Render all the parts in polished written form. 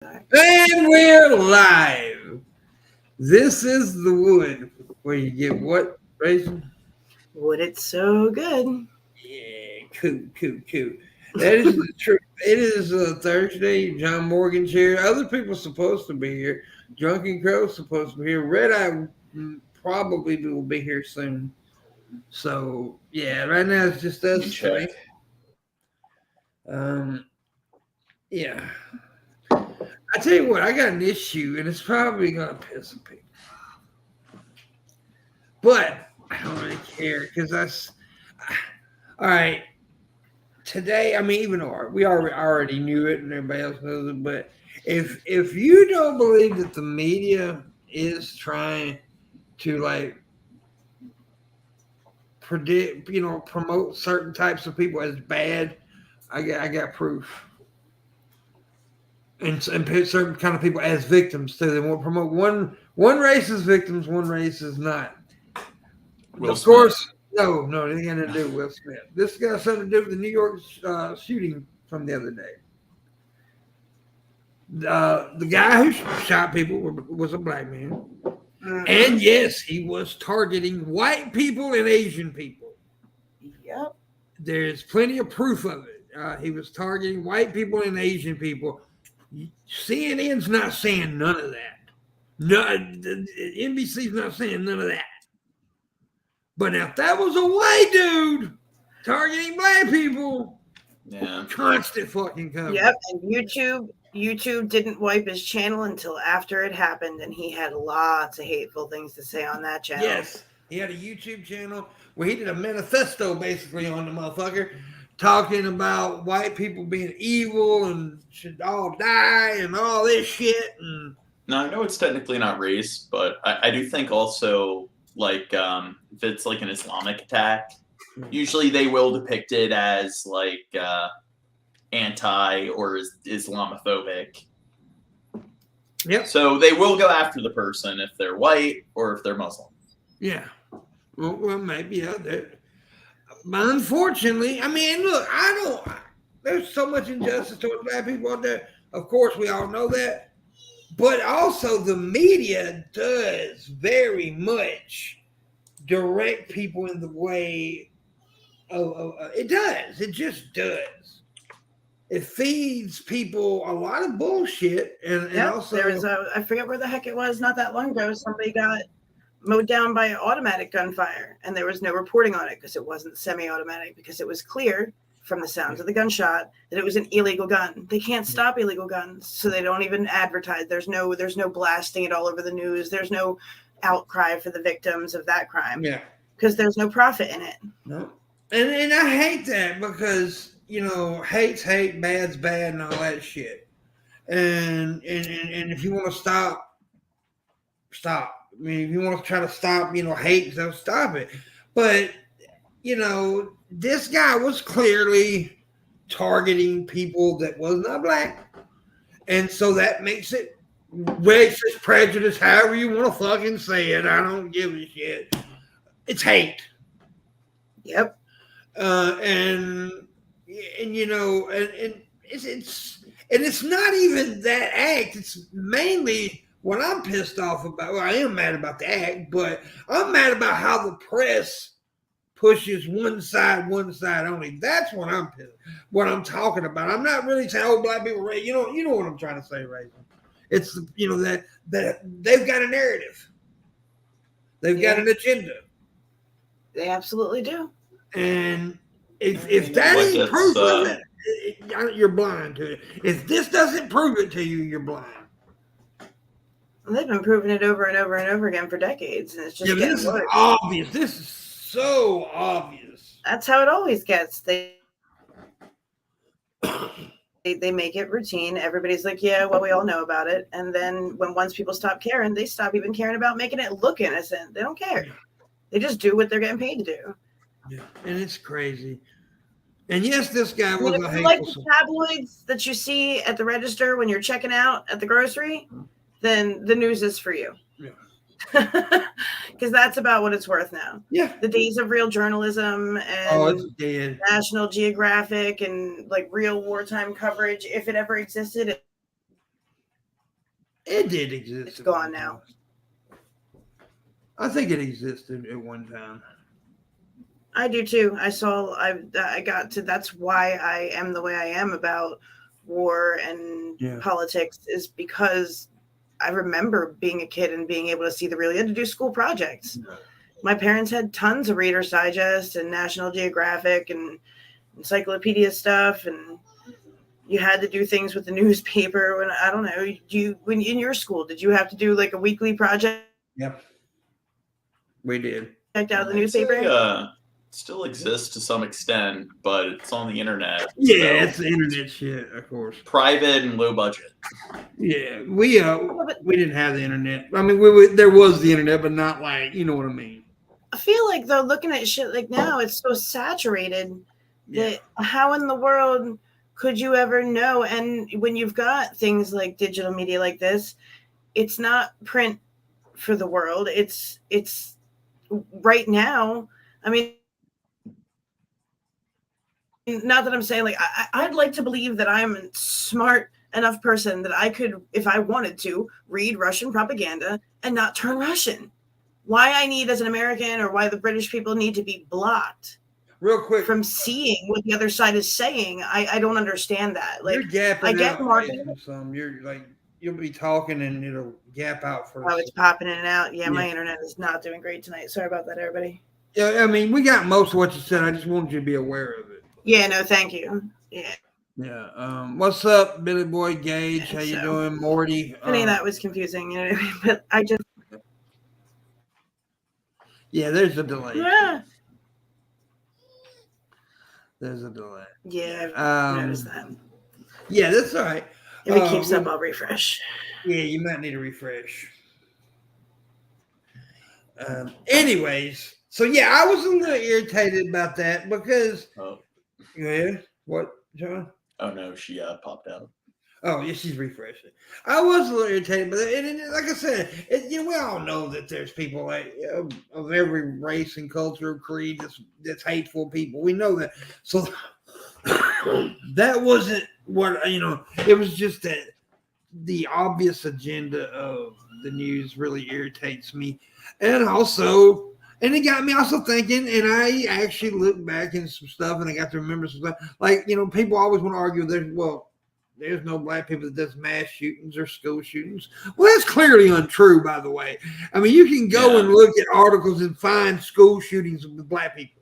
And we're live. This is the wood where you get what, Raisin? Wood, it's so good. Yeah, cool. That is the truth. It is Thursday. John Morgan's here. Other people supposed to be here. Drunken Crow's supposed to be here. Red Eye probably will be here soon. So yeah, right now it's just us three. Yeah. I tell you what, I got an issue, and it's probably gonna piss some people off. But I don't really care because all right. Today, I mean, even though we already knew it and everybody else knows it, but if you don't believe that the media is trying to like predict, promote certain types of people as bad, I got proof. And put certain kind of people as victims too. They won't promote one race as victims, one race is not. Will of Smith. Course, no, it ain't got to do with Will Smith. This got something to do with the New York shooting from the other day. The guy who shot people was a black man, and yes, he was targeting white people and Asian people. Yep. There's plenty of proof of it. He was targeting white people and Asian people. CNN's not saying none of that. No, NBC's not saying none of that. But if that was a white dude targeting black people, yeah, constant fucking coverage. Yep, and YouTube didn't wipe his channel until after it happened, and he had lots of hateful things to say on that channel. Yes, he had a YouTube channel where he did a manifesto basically on the motherfucker, talking about white people being evil and should all die and all this shit. And now I know it's technically not race, but I do think also like if it's like an Islamic attack, usually they will depict it as like anti or Islamophobic. Yep. So they will go after the person if they're white or if they're Muslim. Yeah. Well, maybe yeah. But unfortunately, I mean, look, there's so much injustice towards black people out there. Of course, we all know that. But also the media does very much direct people in the way of it does. It just does. It feeds people a lot of bullshit. And also there was I forget where the heck it was not that long ago. Somebody got mowed down by automatic gunfire, and there was no reporting on it because it wasn't semi-automatic, because it was clear from the sounds of the gunshot that it was an illegal gun. They can't stop illegal guns, so they don't even advertise. There's no blasting it all over the news. There's no outcry for the victims of that crime. Yeah, because there's no profit in it. No, and I hate that because hate's hate, bad's bad, and all that shit. And if you want to stop. I mean, if you want to try to stop, hate, so stop it. But, this guy was clearly targeting people that was not black. And so that makes it racist, prejudice, however you want to fucking say it. I don't give a shit. It's hate. Yep. And it's not even that act. It's mainly what I'm pissed off about. Well, I am mad about the act, but I'm mad about how the press pushes one side only. That's what I'm talking about. I'm not really saying, black people, right? You know what I'm trying to say, right? It's that they've got a narrative. They've got an agenda. They absolutely do. And if that ain't proof of it, you're blind to it. If this doesn't prove it to you, you're blind. They've been proving it over and over and over again for decades, and it's just getting this worse. Is obvious. This is so obvious. That's how it always gets. They make it routine. Everybody's like, yeah, well, we all know about it. And then once people stop caring, they stop even caring about making it look innocent. They don't care. They just do what they're getting paid to do. Yeah, and it's crazy. And yes, this guy was a hateful. Like the tabloids that you see at the register when you're checking out at the grocery, then the news is for you. Yeah. Because that's about what it's worth now. Yeah. The days of real journalism and it's dead. National Geographic and like real wartime coverage, if it ever existed, It did exist. It's gone now. I think it existed at one time. I do too. I got to, that's why I am the way I am about war and politics, is because I remember being a kid and being able to see you had to do school projects. Yeah. My parents had tons of Reader's Digest and National Geographic and encyclopedia stuff, and you had to do things with the newspaper. When I don't know, when in your school, did you have to do like a weekly project? Yep, we did. Checked out the newspaper. Still exists to some extent, but it's on the internet. Yeah, so it's the internet shit, of course. Private and low budget. Yeah, we didn't have the internet. I mean, there was the internet, but not like, you know what I mean. I feel like though, looking at shit like now, it's so saturated that how in the world could you ever know? And when you've got things like digital media like this, it's not print for the world. It's right now. I mean, not that I'm saying like I'd like to believe that I'm a smart enough person that I could, if I wanted to, read Russian propaganda and not turn Russian. Why I need as an American, or why the British people need to be blocked real quick from seeing what the other side is saying, I don't understand that. Like, you're gapping I get out some. You're like, you'll be talking and it'll gap out for. Oh, it's popping in and out. Yeah, my internet is not doing great tonight. Sorry about that, everybody. Yeah, I mean, we got most of what you said. I just wanted you to be aware of it. Yeah, no, thank you. Yeah. Yeah. What's up, Billy Boy Gage? How you doing, Morty? I mean, that was confusing, you know what I mean? But I just. Yeah, there's a delay. Yeah. There's a delay. Yeah, I've noticed that. Yeah, that's all right. If it keeps up, I'll refresh. Yeah, you might need a refresh. Anyways, so yeah, I was a little irritated about that because. Oh. Yeah. What, John? Oh no, she popped out. Oh yeah, she's refreshing. I was a little irritated, but like I said, we all know that there's people like of every race and culture, creed that's hateful people. We know that. So that wasn't what it was. Just that the obvious agenda of the news really irritates me, and it got me also thinking, and I actually looked back in some stuff, and I got to remember some stuff. Like, people always want to argue there's no black people that does mass shootings or school shootings. Well, that's clearly untrue, by the way. I mean, you can go and look at articles and find school shootings with black people.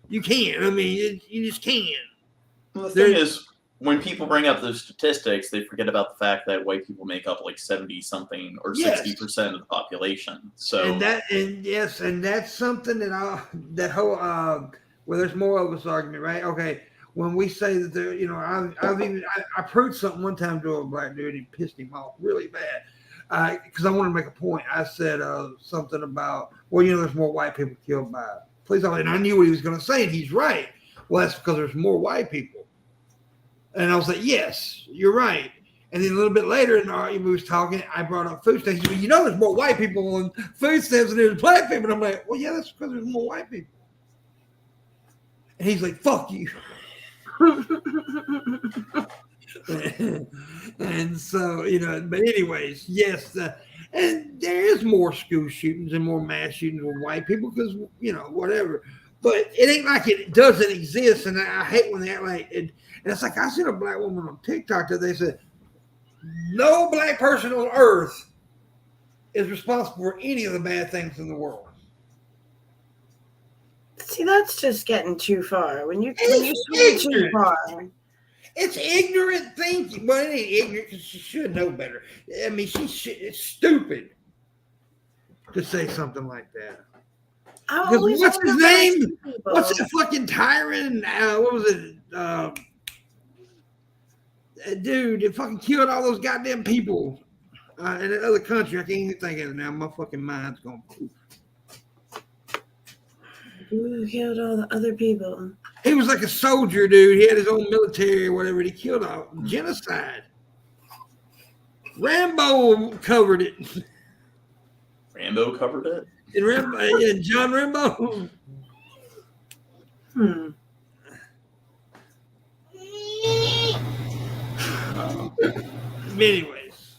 You can. I mean, you just can. Well, the thing is, when people bring up those statistics, they forget about the fact that white people make up like 70-something or 60% of the population. So and that's something that well, there's more of this argument, right? Okay, when we say that there, I proved something one time to a black dude, he pissed him off really bad because I wanted to make a point. I said something about, well, there's more white people killed by police officers, and I knew what he was going to say, and he's right. Well, that's because there's more white people. And I was like, yes, you're right. And then a little bit later in the argument, we was talking, I brought up food stamps. He said, there's more white people on food stamps than there's black people. And I'm like, well, yeah, that's because there's more white people. And he's like, fuck you. And so, but anyways, yes. And there is more school shootings and more mass shootings with white people because, whatever. But it ain't like it doesn't exist. And I hate when they act like it. And it's like I seen a black woman on TikTok that they said, no black person on earth is responsible for any of the bad things in the world. See, that's just getting too far. When you swing too far. It's ignorant thinking. Well, it ain't ignorant because she should know better. I mean, it's stupid to say something like that. What's his name? What's that fucking tyrant? What was it? Dude, it fucking killed all those goddamn people in the other country. I can't even think of it now. My fucking mind's going poof. Who killed all the other people? He was like a soldier, dude. He had his own military or whatever. He killed all genocide. Rambo covered it. Rambo covered it? And John Rambo. Anyways.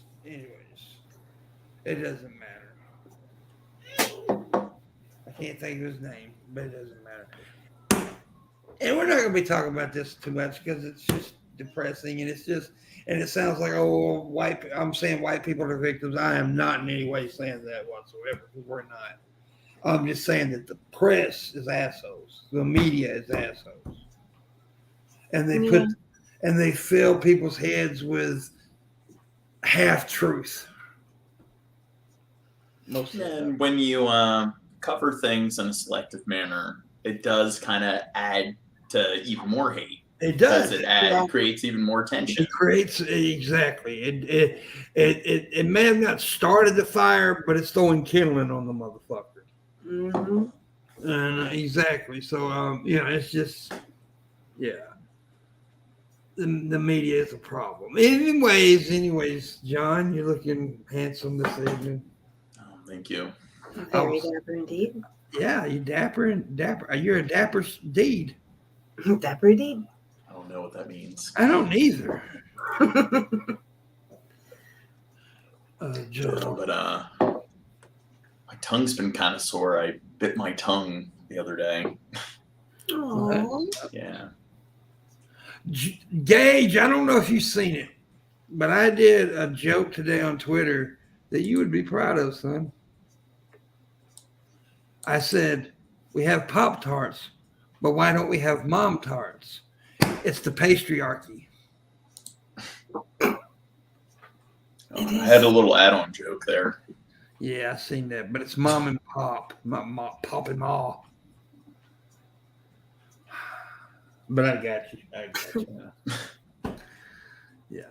It doesn't matter. I can't think of his name, but it doesn't matter. And we're not going to be talking about this too much because it's just depressing, and it sounds like, oh, I'm saying white people are victims. I am not in any way saying that whatsoever. We're not. I'm just saying that the press is assholes. The media is assholes. And they fill people's heads with half truth. And when you cover things in a selective manner, it does kind of add to even more hate. It does. It creates even more tension. It creates exactly. It may have not started the fire, but it's throwing kindling on the motherfucker. Mm-hmm. And exactly. So it's just the media is a problem. Anyways, John, you're looking handsome this evening. Oh, thank you. Very dapper indeed. Yeah, you dapper. You're a dapper deed. Dapper indeed. I don't know what that means. I don't either. John. But my tongue's been kind of sore. I bit my tongue the other day. Aww. Yeah. Gage, I don't know if you've seen it, but I did a joke today on Twitter that you would be proud of, son. I said, we have Pop-Tarts, but why don't we have Mom-Tarts? It's the patriarchy. I had a little add-on joke there. Yeah, I seen that, but it's Mom and Pop, Pop and Ma. But I got you. Yeah.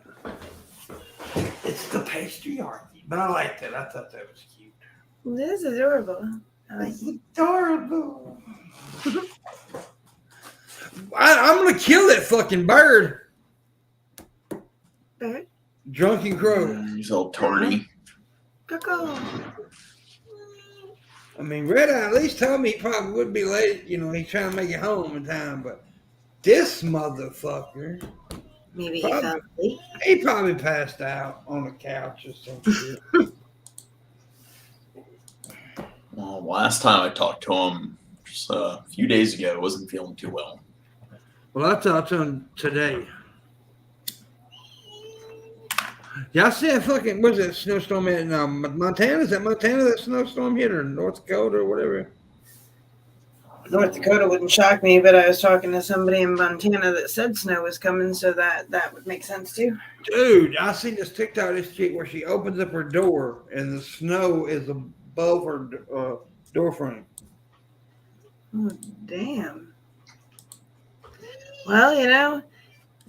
It's the patriarchy, but I liked it. I thought that was cute. This is adorable. It's adorable. I'm gonna kill that fucking bird. Bird? Drunken crow. He's all tardy. Go. I mean, Red Eye at least told me he probably would be late. He's trying to make it home in time, but this motherfucker. Maybe he fell asleep. He probably passed out on the couch or some shit. Well, last time I talked to him, just a few days ago, wasn't feeling too well. Well, I talked to him today. Y'all see that fucking, what's that snowstorm in Montana? Is that Montana that snowstorm hit, or North Dakota or whatever? North Dakota wouldn't shock me, but I was talking to somebody in Montana that said snow was coming, so that would make sense too. Dude, I seen this TikTok of this chick where she opens up her door and the snow is above her door frame. Oh, damn. Well,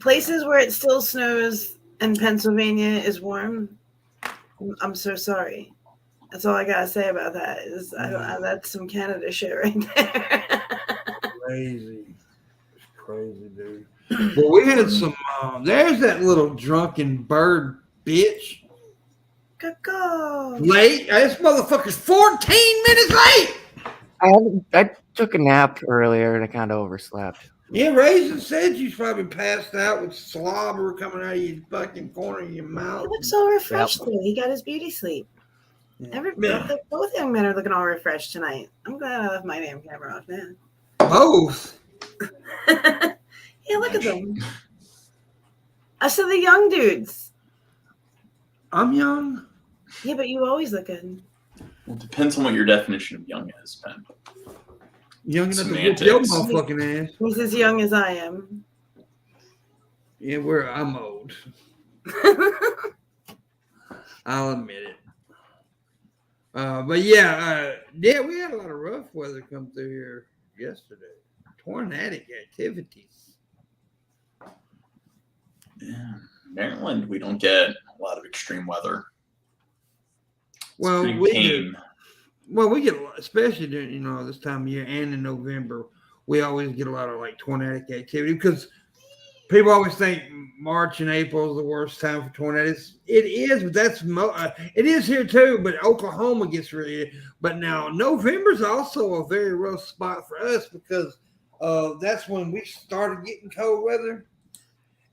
places where it still snows and Pennsylvania is warm. I'm so sorry. That's all I gotta say about that. That's some Canada shit right there. Crazy, dude. Well, we had some. There's that little drunken bird bitch. Go. Late. This motherfucker's 14 minutes late. I took a nap earlier and I kind of overslept. Yeah, Raisin said you probably passed out with slobber coming out of your fucking corner of your mouth. He looks all refreshed though. He got his beauty sleep. Yeah. Both young men are looking all refreshed tonight. I'm glad I left my damn camera off now. Both. Yeah, look at them. I said the young dudes. I'm young. Yeah, but you always look good. Well, it depends on what your definition of young is, Ben. Young enough to whoop your Semantics. motherfucking ass. He's as young as I am. Yeah, I'm old. I'll admit it. But we had a lot of rough weather come through here yesterday. Tornadic activities. Yeah. Maryland, we don't get a lot of extreme weather. Well, pretty we tame. get, we get, especially during this time of year and in November, we always get a lot of like tornadic activity because people always think March and April is the worst time for tornadoes. It is, but it is here too. But Oklahoma gets really. But now November's also a very rough spot for us because that's when we started getting cold weather,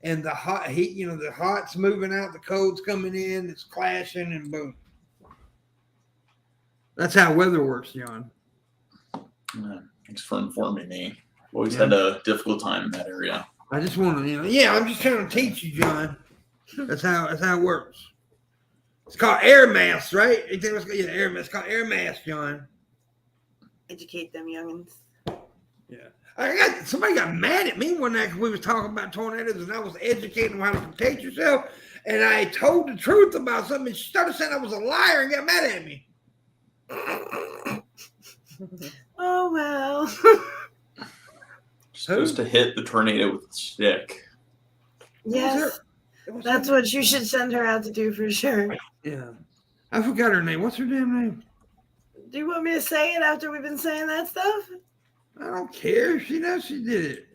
and the hot heat. The hot's moving out, the cold's coming in, it's clashing, and boom. That's how weather works, John. Thanks for informing me. Always Yeah. had a difficult time in that area. I just want to, yeah, I'm just trying to teach you, John. That's how it works. It's called air mass, right? You think it's air mass? It's called air mass, John. Educate them youngins. Yeah. Somebody got mad at me one night because we was talking about tornadoes and I was educating them how to protect yourself. And I told the truth about something and she started saying I was a liar and got mad at me. Oh, well. You're supposed to hit the tornado with a stick. Yes. That's what you should send her out to do for sure. Yeah. I forgot her name. What's her damn name? Do you want me to say it after we've been saying that stuff? I don't care. She knows she did it.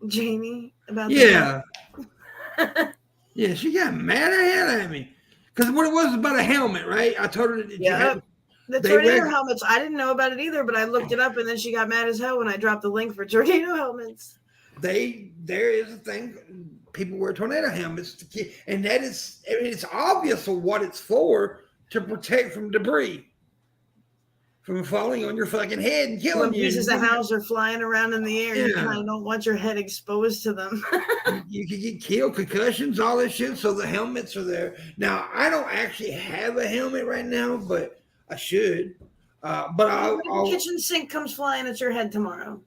Jamie, about Yeah. Yeah, she got mad at me. Because what it was about a helmet, right? I told her that the tornado helmets. I didn't know about it either, but I looked it up and then she got mad as hell when I dropped the link for tornado helmets. There is a thing. People wear tornado helmets, and that is, I mean, it's obvious of what it's for, to protect from debris, from falling on your fucking head and killing When you. pieces of house are flying around in the air, you kind of don't want your head exposed to them. You can get killed, concussions, all this shit. So the helmets are there. Now, I don't actually have a helmet right now, but I should. But when the kitchen sink comes flying at your head tomorrow.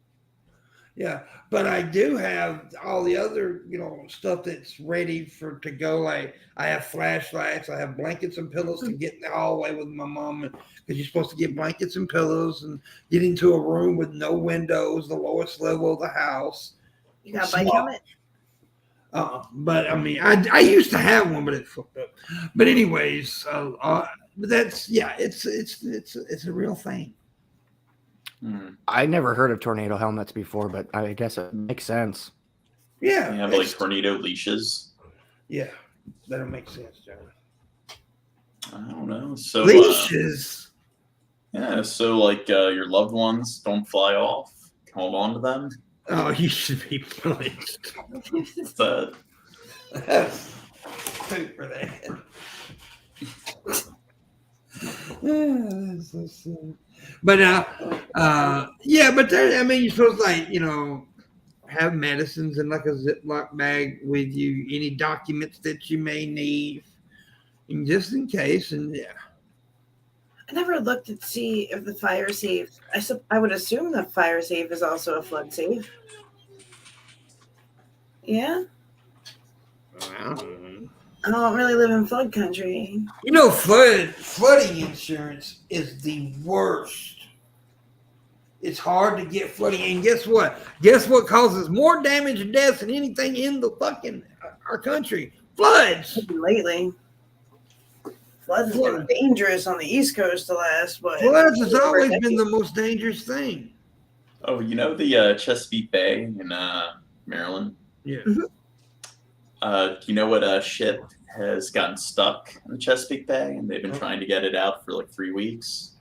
Yeah, but I do have all the other, stuff that's ready to go. Like I have flashlights, I have blankets and pillows to get in the hallway with my mom, because you're supposed to get blankets and pillows and get into a room with no windows, the lowest level of the house. You got a bike helmet? But I mean, I used to have one, but it fucked up. But anyways, but that's it's a real thing. I never heard of tornado helmets before, but I guess it makes sense. Yeah. They have like tornado leashes. Yeah, that'll make sense, John. I don't know. So leashes. Yeah, so like your loved ones don't fly off. Hold on to them. Oh, you should be punished. But Poop for that. That's so silly. But yeah, but there, I mean, you're supposed to have medicines in like a Ziploc bag with you, any documents that you may need, and just in case. And yeah, I never looked to see if the fire safe. I would assume the fire safe is also a flood safe. Yeah. I don't really live in flood country. Flooding insurance is the worst. It's hard to get flooding, and guess what? Guess what causes more damage and deaths than anything in the fucking our country? Floods. Lately, floods have been dangerous on the East Coast the last. Floods has always been the most dangerous thing. Oh, the Chesapeake Bay in Maryland? Yeah. Do you know what ship has gotten stuck in the Chesapeake Bay, and they've been trying to get it out for like 3 weeks?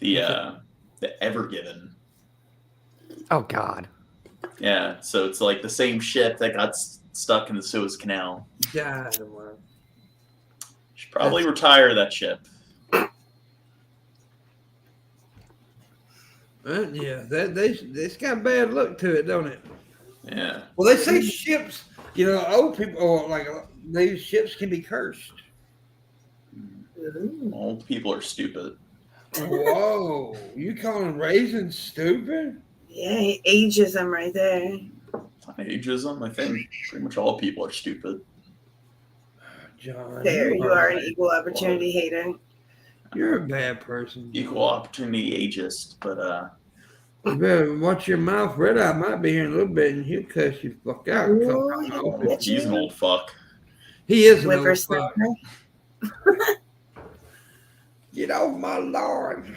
The Ever Given. Oh God. Yeah, so it's like the same ship that got stuck in the Suez Canal. God, Should probably retire that ship. Yeah, it's got a bad look to it, don't it? Yeah. Well, they say ships, old people, or like these ships can be cursed. Old people are stupid. Whoa, you calling raisins stupid? Yeah, ageism right there. Ageism, I think pretty much all people are stupid. John, There, you are an equal opportunity hater. You're a bad person. Equal opportunity ageist, but You better watch your mouth. Red Eye might be here in a little bit, and he'll cuss you fuck out. he's an old fuck. He is an old Whippersnapper. fuck. Get off my lawn.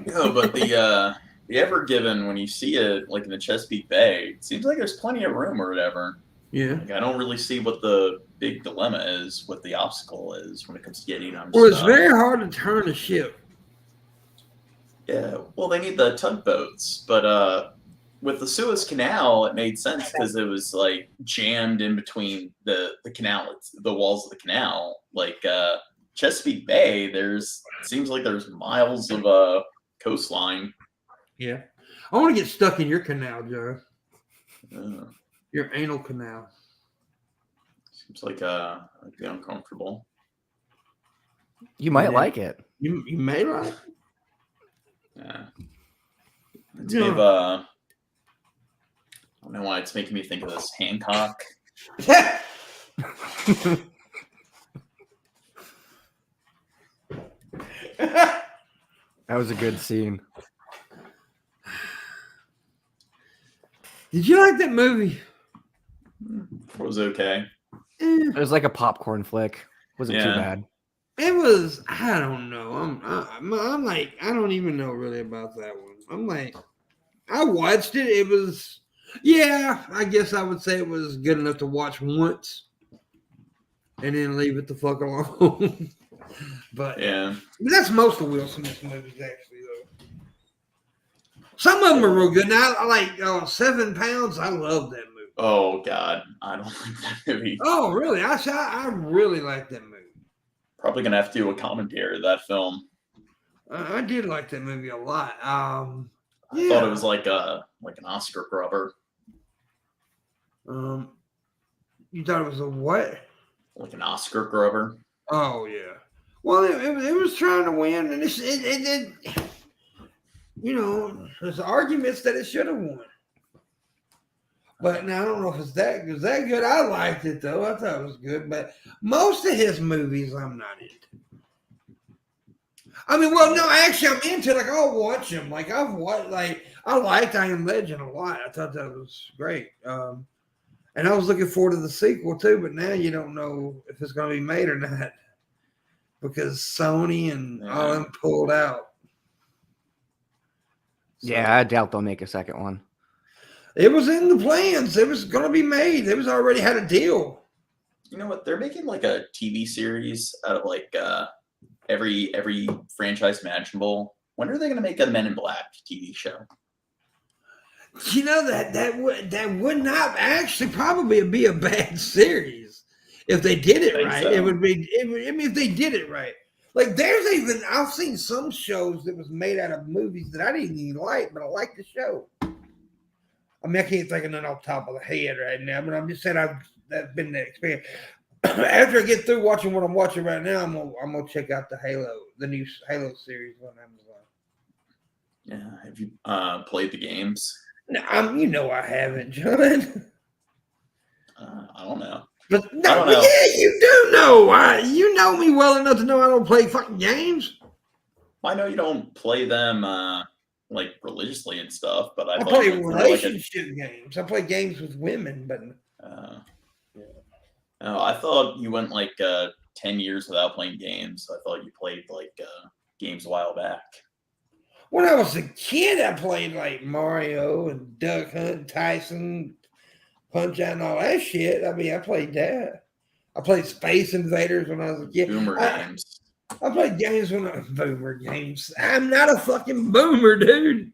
No, but the Ever Given, when you see it like in the Chesapeake Bay, it seems like there's plenty of room or whatever. Yeah. Like, I don't really see what the big dilemma is, what the obstacle is when it comes to getting on Well, it's stuff. very hard to turn a ship. Yeah, well, they need the tugboats, but with the Suez Canal, it made sense because it was like jammed in between the canal, the walls of the canal. Like Chesapeake Bay, there's Seems like there's miles of coastline. Yeah. I want to get stuck in your canal, Joe. Uh, Your anal canal. seems like I'd be uncomfortable. You might Yeah. like it. You may like. Yeah. It's Yeah. I don't know why it's making me think of this Hancock. That That was a good scene. Did you like that movie? It was okay. It was like a popcorn flick. Wasn't too Yeah. bad. It was. I don't know. I'm like, I don't even know really about that one. I'm like, I watched it. It was, yeah. I guess I would say it was good enough to watch once, and then leave it the fuck alone. But Yeah. that's most of Will Smith's movies, actually, though. Some of them are real good. Now, I like 7 Pounds. I love that movie. Oh God, I don't like that movie. Oh, really? I really like that movie. Probably gonna have to do a commentary of that film. I did like that movie a lot. I thought it was like an Oscar grubber, You thought it was a what? like an Oscar grubber. Oh yeah. Well, it was trying to win, and it you know, there's arguments that it should have won. But now I don't know if it's that good. That good? I liked it though. I thought it was good. But most of his movies, I'm not into. I mean, well, no, actually, I'm into. Like, I'll watch them. Like, I've watched. Like, I liked I Am Legend a lot. I thought that was great. And I was looking forward to the sequel too. But now you don't know if it's going to be made or not because Sony and all them pulled out. So, Yeah, I doubt they'll make a second one. it was in the plans. It was going to be made. It was already had a deal. You know what? They're making like a TV series out of like every franchise imaginable. When are they gonna make a Men in Black TV show? You know that would not actually probably be a bad series if they did it right. So. It would be. I mean, if they did it right. Like there's even I've seen some shows that was made out of movies that I didn't even like, but I like the show. I mean, I can't think of none off the top of the head right now, but I'm just saying that's been the experience. After I get through watching what I'm watching right now, I'm gonna check out the new Halo series on Amazon. Yeah, have you played the games? No, I haven't, John. I don't know. But no, I don't know. yeah, you do know. You know me well enough to know I don't play fucking games. I know you don't play them like religiously and stuff, but I play like, relationship games. I play games with women, but oh, I thought you went like 10 years without playing games. I thought you played like games a while back. When I was a kid, I played like Mario and Duck Hunt, Tyson, Punch Out, and all that shit. I mean, I played that. I played Space Invaders when I was a kid. Boomer games. I played games boomer games. I'm not a fucking boomer, dude.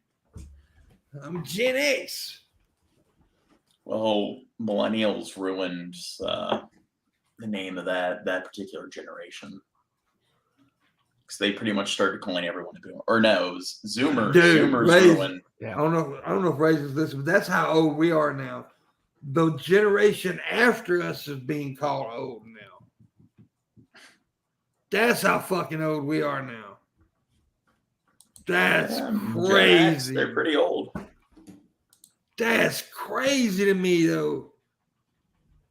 I'm Gen X. Well, millennials ruined the name of that particular generation. Because they pretty much started calling everyone a boomer. Or no, it was Zoomers. Dude, Zoomers ruined. Yeah. I don't know if Ray's listening, but that's how old we are now. The generation after us is being called old now. That's how fucking old we are now. That's crazy. They're pretty old. That's crazy to me, though.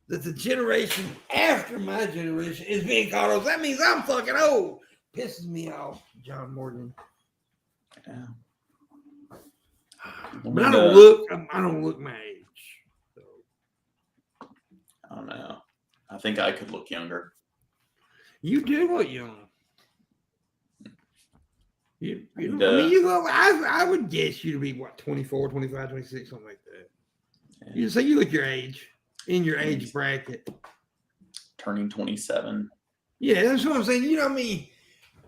That the generation after my generation is being called old. That means I'm fucking old. Pisses me off, John Morgan. Yeah. But I don't look my age. So. I don't know. I think I could look younger. You do look young. I mean, I would guess you to be, 24, 25, 26, something like that. Yeah. You say you look your age, in your age bracket. Turning 27. Yeah, that's what I'm saying. You know what I mean?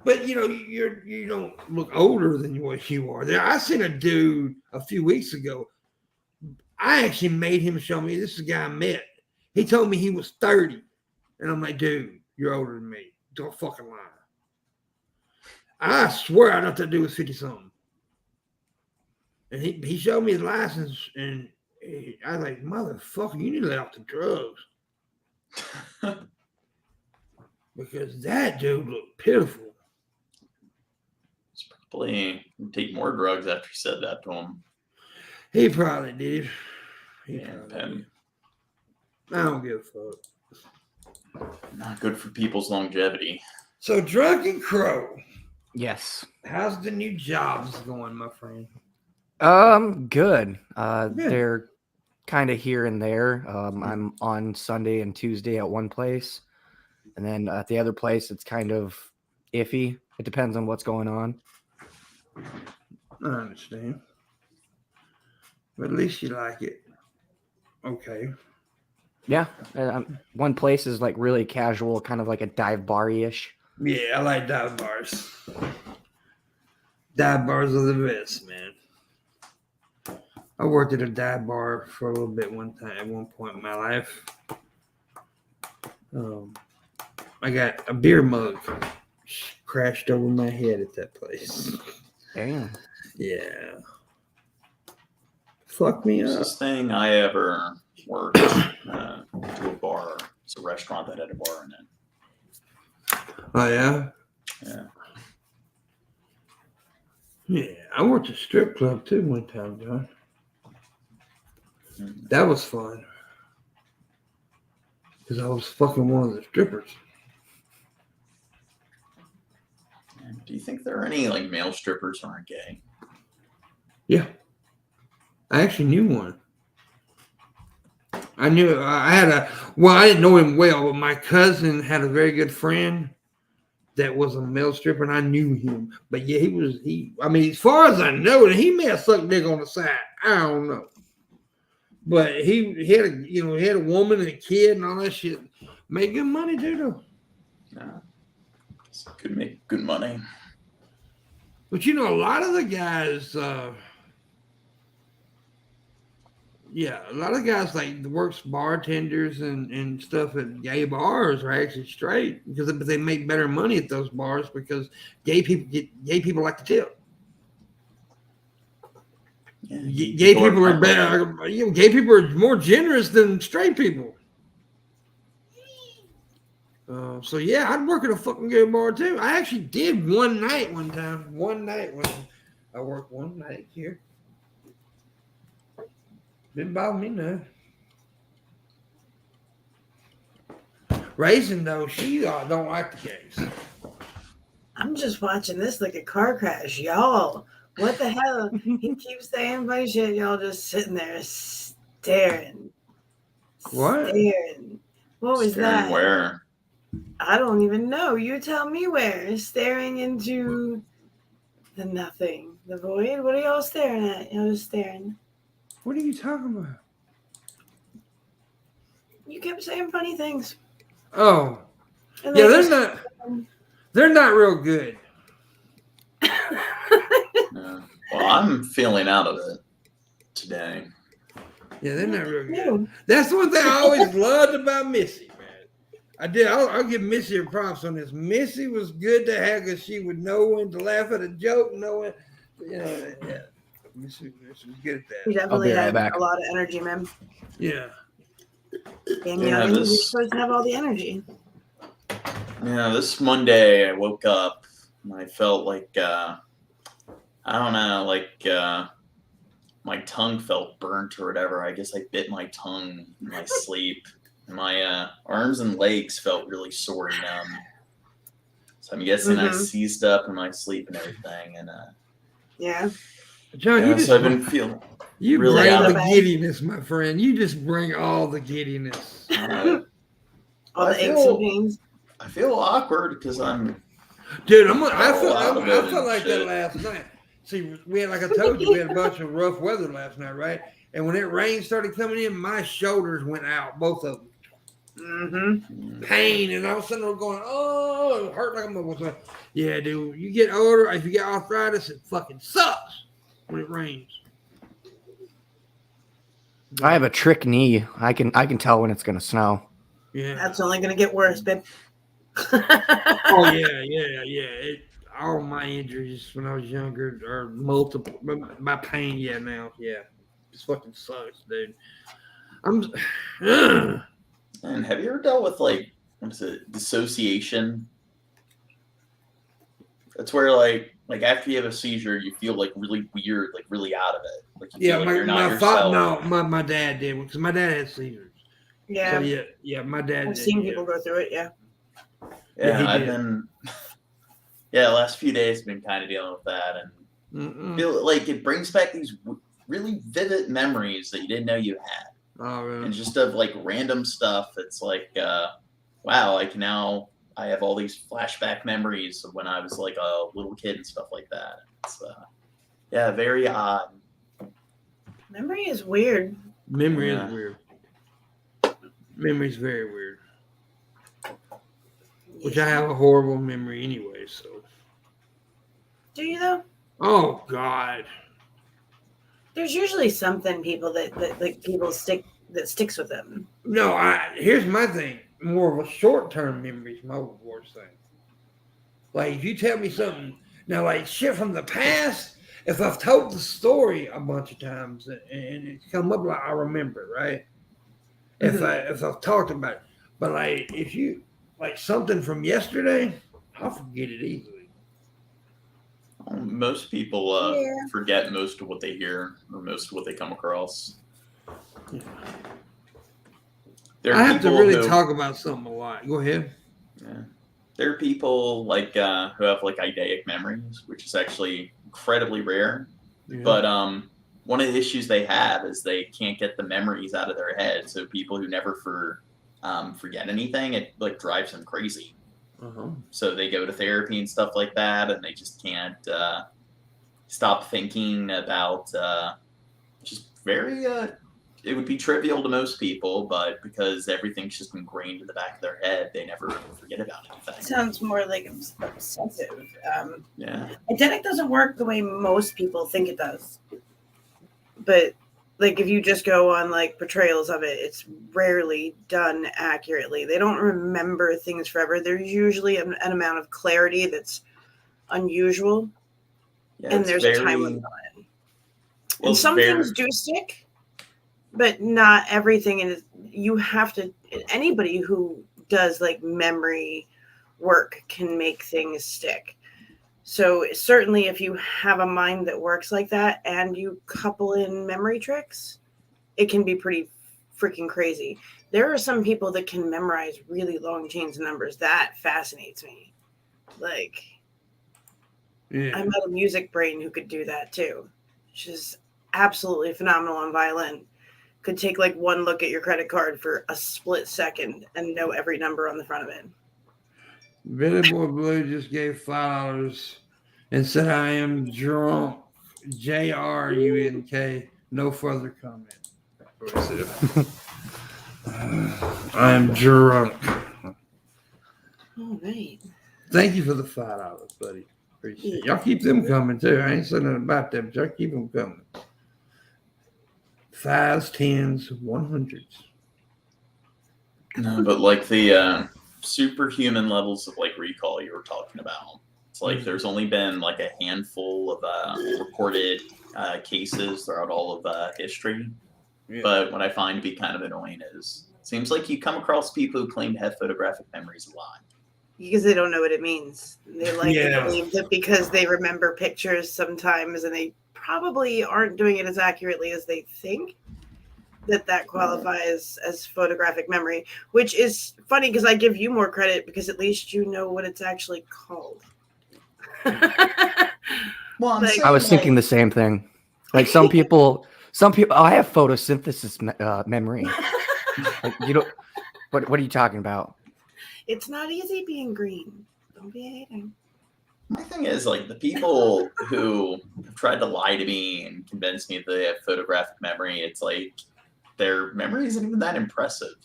But, you don't look older than what you are. I seen a dude a few weeks ago. I actually made him show me. This is a guy I met. He told me he was 30. And I'm like, dude, you're older than me. Don't fucking lie. I swear I thought that dude was 50 something. And he showed me his license, and I was like, motherfucker, you need to lay off the drugs. Because that dude looked pitiful. He's probably take more drugs after you said that to him. He probably did. Pimp. Did. I don't give a fuck. Not good for people's longevity. So, Drunken Crow, Yes. how's the new jobs going, my friend? Good. Good. They're kind of here and there. I'm on Sunday and Tuesday at one place, and then at the other place, it's kind of iffy. It depends on what's going on. I understand. But at least you like it. Okay. Yeah. One place is like really casual, kind of like a dive bar-ish. Yeah, I like dive bars. Dive bars are the best, man. I worked at a dive bar for a little bit at one point in my life. I got a beer mug crashed over my head at that place. Damn. Yeah. Fuck me up. Closest thing I ever worked to a bar. It's a restaurant that had a bar in it. Oh, yeah? Yeah. Yeah, I worked at a strip club too one time, John. That was fun. Because I was fucking one of the strippers. Do you think there are any like male strippers who aren't gay? Yeah. I actually knew one. I didn't know him well, but my cousin had a very good friend that was a male stripper, and I knew him. But yeah, as far as I know, he may have sucked dick on the side. I don't know. But he had a woman and a kid and all that shit. Made good money too, though. Yeah. Could make good money. But a lot of the guys, a lot of guys like works bartenders and stuff at gay bars are actually straight because they make better money at those bars because gay people like to tip. Yeah, gay people are better. Gay people are more generous than straight people. So yeah, I'd work at a fucking gay bar too. I actually did one night when I worked one night here. Didn't bother me none. Raisin though, she don't like the gays. I'm just watching this like a car crash, y'all. What the hell? He keeps saying funny shit. Y'all just sitting there staring. What? Staring. What was Staring that? where? I don't even know. You tell me where. Staring into the nothing. The void? What are y'all staring at? Y'all just staring. What are you talking about? You kept saying funny things. Oh. And Yeah, then they're not real good. Yeah. Well, I'm feeling out of it today. Yeah, they're not real good. That's one thing I always loved about Missy, man. I'll give Missy her props on this. Missy was good to have because she would know when to laugh at a joke, know when, yeah. Missy was good at that. You definitely had a lot of energy, man. Yeah. And you're supposed to have all the energy. Yeah, this Monday I woke up and I felt like I don't know, like my tongue felt burnt or whatever. I guess I bit my tongue in my sleep. My arms and legs felt really sore and numb. So I'm guessing I seized up in my sleep and everything. And yeah. John, so I've been feeling you really bring out the giddiness, my friend. You just bring all the giddiness. All the aches and pains. I feel awkward because I'm. Dude, I felt like that last night. See, we had, like I told you, we had a bunch of rough weather last night, right? And when that rain started coming in, my shoulders went out, both of them. Mm-hmm. Pain, and all of a sudden we're going, oh, it hurt like a motherfucker. Yeah, dude, you get older, if you get arthritis, it fucking sucks when it rains. I have a trick knee. I can tell when it's gonna snow. Yeah, that's only gonna get worse, babe. Oh yeah. all my injuries when I was younger are multiple. My pain, now, it fucking sucks, dude. I'm. And have you ever dealt with like what is it, dissociation? That's where like after you have a seizure, you feel like really weird, like really out of it. Like you feel like you're not yourself. My dad did because my dad had seizures. Yeah. So my dad. I've seen people go through it. Yeah. Yeah, I've been. Yeah, the last few days been kind of dealing with that, and feel like it brings back these really vivid memories that you didn't know you had. Oh, really? And just of like random stuff. It's like, wow, like now I have all these flashback memories of when I was like a little kid and stuff like that. It's very odd. Memory is weird. Memory is weird. Memory's very weird. Which I have a horrible memory anyway, so. Do you though? Oh God. There's usually something people that people sticks with them. No, here's my thing. More of a short-term memory is my worst thing. Like if you tell me something now, like shit from the past, if I've told the story a bunch of times and it's come up, like I remember, right? If I've talked about it, but like if you like something from yesterday, I'll forget it easily. Most people forget most of what they hear or most of what they come across. Yeah. There are I have to people really talk about something a lot. Go ahead. Yeah. There are people like who have like eidetic memories, which is actually incredibly rare. Yeah. But one of the issues they have is they can't get the memories out of their head. So people who never forget anything, it like drives them crazy. So they go to therapy and stuff like that, and they just can't stop thinking about just very. It would be trivial to most people, but because everything's just ingrained in the back of their head, they never forget about anything. Sounds more like obsessive. Yeah. Eidetic doesn't work the way most people think it does. But like if you just go on like portrayals of it, it's rarely done accurately. They don't remember things forever. There's usually an amount of clarity that's unusual. Yeah, and there's a time limit on it. Well, and some things do stick, but not everything. And you have to, anybody who does like memory work can make things stick. So certainly if you have a mind that works like that and you couple in memory tricks, it can be pretty freaking crazy. There are some people that can memorize really long chains of numbers. That fascinates me. Like, I met a music brain who could do that too. She's absolutely phenomenal on violin. Could take like one look at your credit card for a split second and know every number on the front of it. Billy Boy Blue just gave $5 and said, I am drunk. JRUNK. No further comment. I am drunk. All right. Thank you for the $5, buddy. Appreciate it. Y'all keep them coming too. I ain't saying nothing about them, but y'all keep them coming. 5s, 10s, 100s. No, but like the superhuman levels of like recall you were talking about. It's like there's only been like a handful of reported cases throughout all of history. Yeah. But what I find to be kind of annoying is it seems like you come across people who claim to have photographic memories a lot. Because they don't know what it means. They like to believe that because they remember pictures sometimes and they probably aren't doing it as accurately as they think, that qualifies as photographic memory, which is funny because I give you more credit because at least you know what it's actually called. Well, like, I was thinking the same thing. Like some people, I have photosynthesis memory. Like, you don't. What are you talking about? It's not easy being green. Don't be hating. My thing is, like, the people who have tried to lie to me and convince me that they have photographic memory, it's like their memory isn't even that impressive.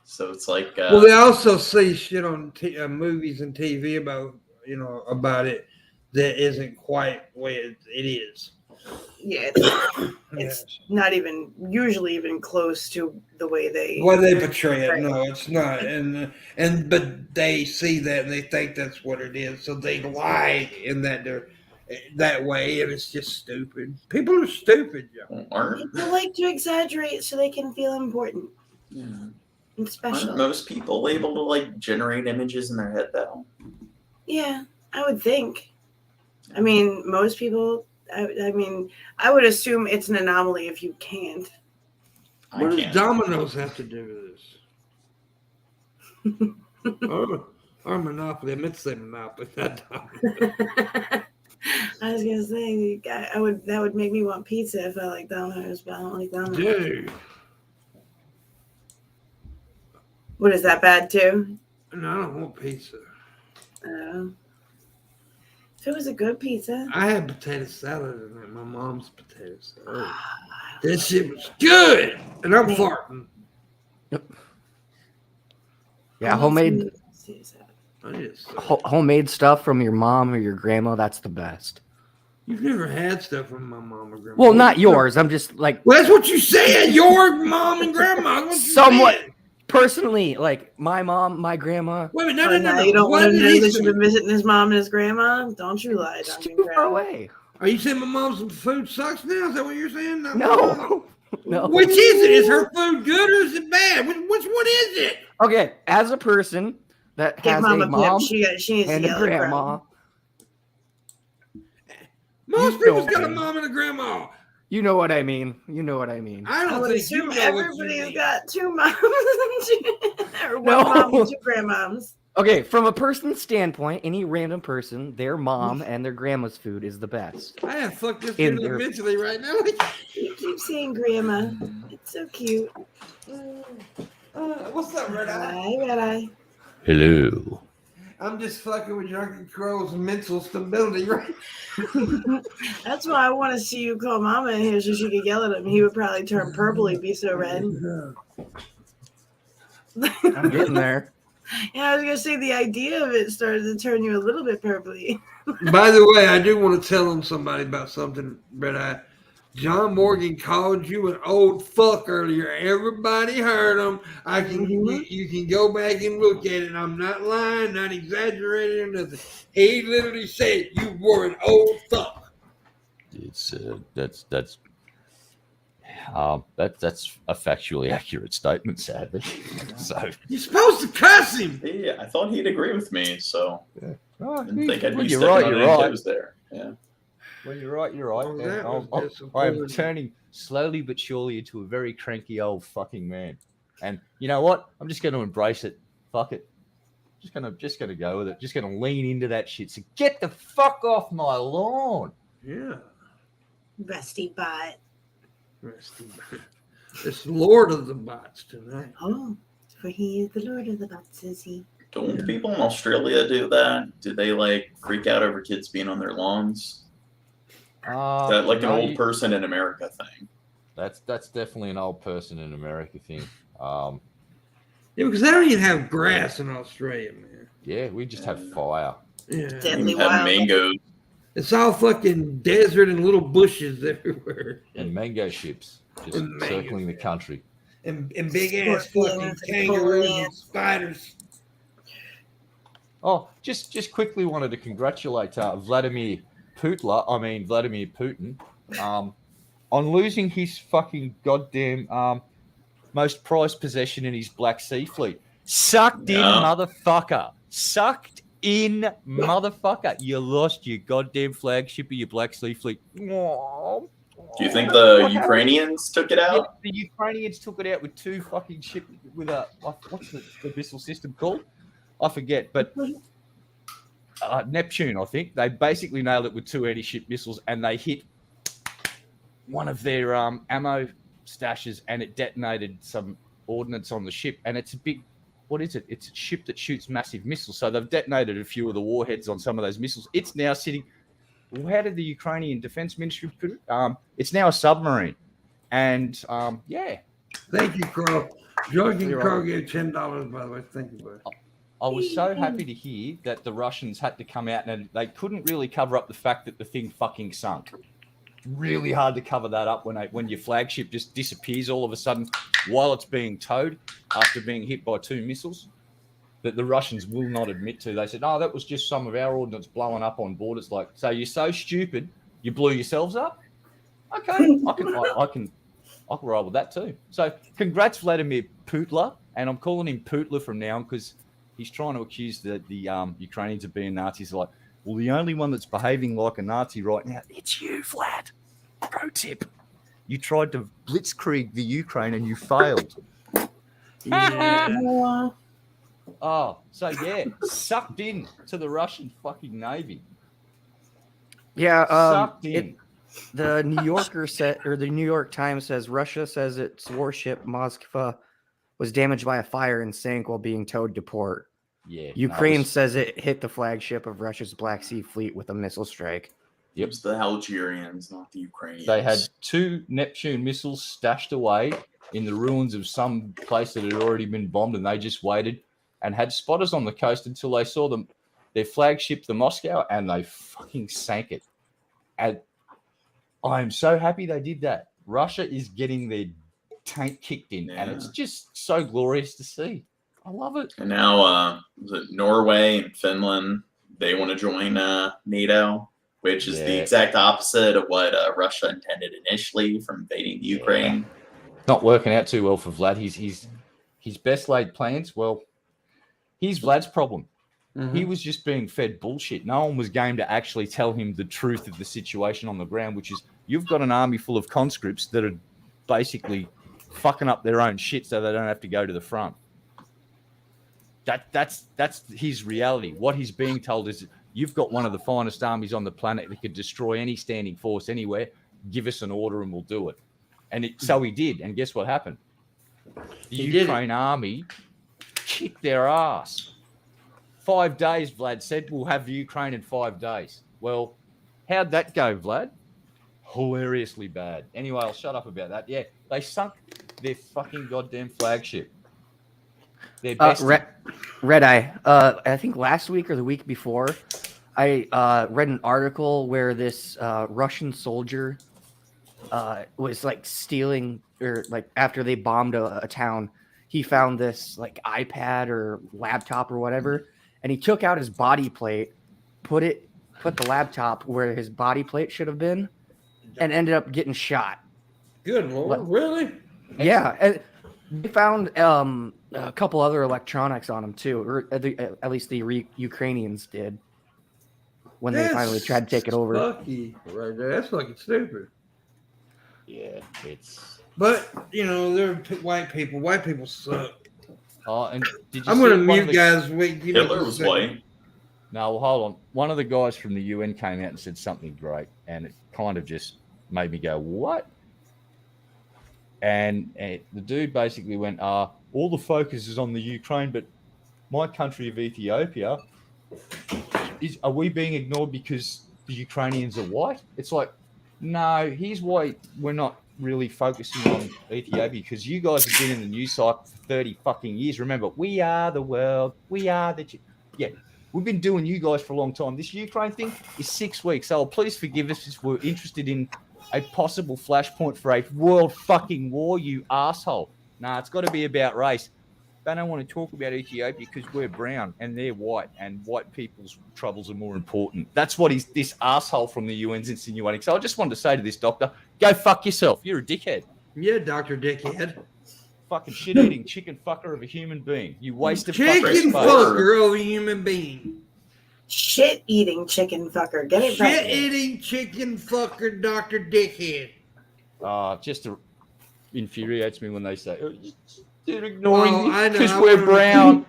So it's like... well, they also see shit on movies and TV about it that isn't quite the way it is. Yeah, Yes. it's not even usually even close to the way they. The way they portray it, Right. no, it's not. But they see that and they think that's what it is, so they lie in that way, and it's just stupid. People are stupid, John. People like to exaggerate so they can feel important and special. Aren't most people able to like generate images in their head though? Yeah, I would think. I mean, most people. I mean, I would assume it's an anomaly if you can't. What does Domino's have to do with this? Or Monopoly. I meant to say Monopoly, not Domino's. I was gonna say that would make me want pizza if I like Domino's, but I don't like Domino's. Dude. What is that bad too? No, I don't want pizza. If it was a good pizza. I had potato salad in it. My mom's potato salad. That shit was good. And I'm farting. Yeah, homemade homemade stuff from your mom or your grandma, that's the best. You've never had stuff from my mom or grandma. Well, not yours. I'm just like. Well, that's what you said. Your mom and grandma. Somewhat. Personally, like my mom, my grandma. Wait a minute, no. You don't want to know that you've been visiting his mom and his grandma? Don't you lie, It's too far away. Are you saying my mom's food sucks now? Is that what you're saying? No. No. Which is it? Is her food good or is it bad? Which one is it? Okay, as a person that has a mom she needs and a grandma. Most people's got a mom and a grandma. You know what I mean. I don't think you know everybody's got two moms or one No. mom and two grandmoms. Okay, from a person's standpoint, any random person, their mom and their grandma's food is the best. I have fucked this In kid their- mentally right now. You keep saying grandma. It's so cute. What's up, Red Eye? Hi, Red Eye. Hello. I'm just fucking with Drunken Crow's mental stability, right? That's why I want to see you call Mama in here so she could yell at him. He would probably turn purple. He'd be so red. I'm getting there. Yeah, I was gonna say the idea of it started to turn you a little bit purpley. By the way, I do want to tell them somebody about something, Red Eye. John Morgan called you an old fuck earlier. Everybody heard him. You can go back and look at it. I'm not lying, not exaggerating or nothing. He literally said you were an old fuck. It's that's a factually accurate statement, sadly. So You're supposed to cuss him. Yeah, I thought he'd agree with me, so I didn't think I'd be you're stepping right. on You're any right. toes there. Yeah. Well, you're right. You're right. Oh, And that was I am disappointing. turning slowly but surely into a very cranky old fucking man. And you know what? I'm just going to embrace it. Fuck it. Just gonna go with it. Just gonna lean into that shit. So get the fuck off my lawn. Yeah. Rusty butt. It's Lord of the Bots tonight. Oh, for he is the Lord of the Bots, is he? Don't people in Australia do that? Do they like freak out over kids being on their lawns? Is that like an old person in America thing? That's definitely an old person in America thing. Yeah, because they don't even have grass in Australia, man. Yeah, we just have fire. Yeah. Deadly Have wild. mangoes. It's all fucking desert and little bushes everywhere. And mango ships just And mango circling the country. And big ass fucking Scorpions and kangaroos and bullets. spiders. Oh, just quickly wanted to congratulate Vladimir Putin, on losing his fucking goddamn most prized possession in his Black Sea Fleet. Sucked in, motherfucker. Sucked in, motherfucker. You lost your goddamn flagship of your Black Sea Fleet. Oh, Do you think the Ukrainians took it yeah, out? the Ukrainians took it out with two fucking ships with a what's the missile system called? I forget, but Neptune, I think. They basically nailed it with two anti-ship missiles, and they hit one of their ammo stashes, and it detonated some ordnance on the ship. And it's a big, what is it? It's a ship that shoots massive missiles. So they've detonated a few of the warheads on some of those missiles. It's now sitting. Well, how did the Ukrainian Defense Ministry put it? It's now a submarine, and yeah. Thank you, Crow. Drunken You're Crow right. gave $10, by the way. Thank you, bud. I was so happy to hear that the Russians had to come out and they couldn't really cover up the fact that the thing fucking sunk. really hard to cover that up when your flagship just disappears all of a sudden while it's being towed after being hit by 2 missiles that the Russians will not admit to. They said, "Oh, that was just some of our ordnance blowing up on board." It's like, so you're so stupid, you blew yourselves up? Okay, I can roll with that too. So congrats, Vladimir Putla, and I'm calling him Putla from now on because he's trying to accuse the Ukrainians of being Nazis. Like, well, the only one that's behaving like a Nazi right now, it's you, Vlad. Pro tip: you tried to blitzkrieg the Ukraine and you failed. Yeah. Oh, so yeah, sucked in to the Russian fucking Navy. Yeah, Sucked in. the New Yorker the New York Times says Russia says its warship Moskva was damaged by a fire and sank while being towed to port. Yeah. Ukraine says it hit the flagship of Russia's Black Sea Fleet with a missile strike. It was the Algerians, not the Ukrainians. They had 2 Neptune missiles stashed away in the ruins of some place that had already been bombed, and they just waited and had spotters on the coast until they saw their flagship, the Moscow, and they fucking sank it. And I'm so happy they did that. Russia is getting their tank kicked in, and it's just so glorious to see. I love it. And now, Norway and Finland, they want to join NATO, which is the exact opposite of what Russia intended initially from invading the Ukraine. Not working out too well for Vlad. His best laid plans. Well, here's Vlad's problem. Mm-hmm. He was just being fed bullshit. No one was game to actually tell him the truth of the situation on the ground, which is you've got an army full of conscripts that are basically fucking up their own shit so they don't have to go to the front. That's his reality. What he's being told is you've got one of the finest armies on the planet that could destroy any standing force anywhere. Give us an order and we'll do it. And so he did. And guess what happened? The Ukraine army kicked their ass. 5 days, Vlad said, we'll have Ukraine in 5 days. Well, how'd that go, Vlad? Hilariously bad. Anyway, I'll shut up about that. Yeah, they sunk their fucking goddamn flagship. Their best. Red Eye. I think last week or the week before, I read an article where this Russian soldier was like stealing, or like after they bombed a town, he found this like iPad or laptop or whatever, and he took out his body plate, put the laptop where his body plate should have been, and ended up getting shot. Good Lord, really? Yeah, and they found a couple other electronics on him too, or at least the Ukrainians did when they finally tried to take it over. Lucky right there. That's fucking stupid. Yeah, it's. But they're white people. White people suck. Oh, and did you I'm see gonna one of mute the- guys. Hitler was white. No, well, hold on. One of the guys from the UN came out and said something great, and it kind of just made me go, "What?" And the dude basically went, all the focus is on the Ukraine, but my country of Ethiopia, are we being ignored because the Ukrainians are white? It's like, no, here's why we're not really focusing on Ethiopia, because you guys have been in the news cycle for 30 fucking years. Remember, we are the world. We are the... Yeah, we've been doing you guys for a long time. This Ukraine thing is 6 weeks. So please forgive us if we're interested in a possible flashpoint for a world fucking war, you asshole. Nah, it's got to be about race. They don't want to talk about Ethiopia because we're brown and they're white, and white people's troubles are more important. That's what this asshole from the UN's insinuating. So I just wanted to say to this doctor, go fuck yourself. You're a dickhead. Yeah, Dr. Dickhead. Fucking shit-eating chicken fucker of a human being. You waste of Chicken fucking space. fucker of a human being. Shit-eating chicken fucker. Get it right. Shit-eating chicken fucker, Dr. Dickhead. Just infuriates me when they say, they're ignoring Well, I me know. because I we're wanted brown.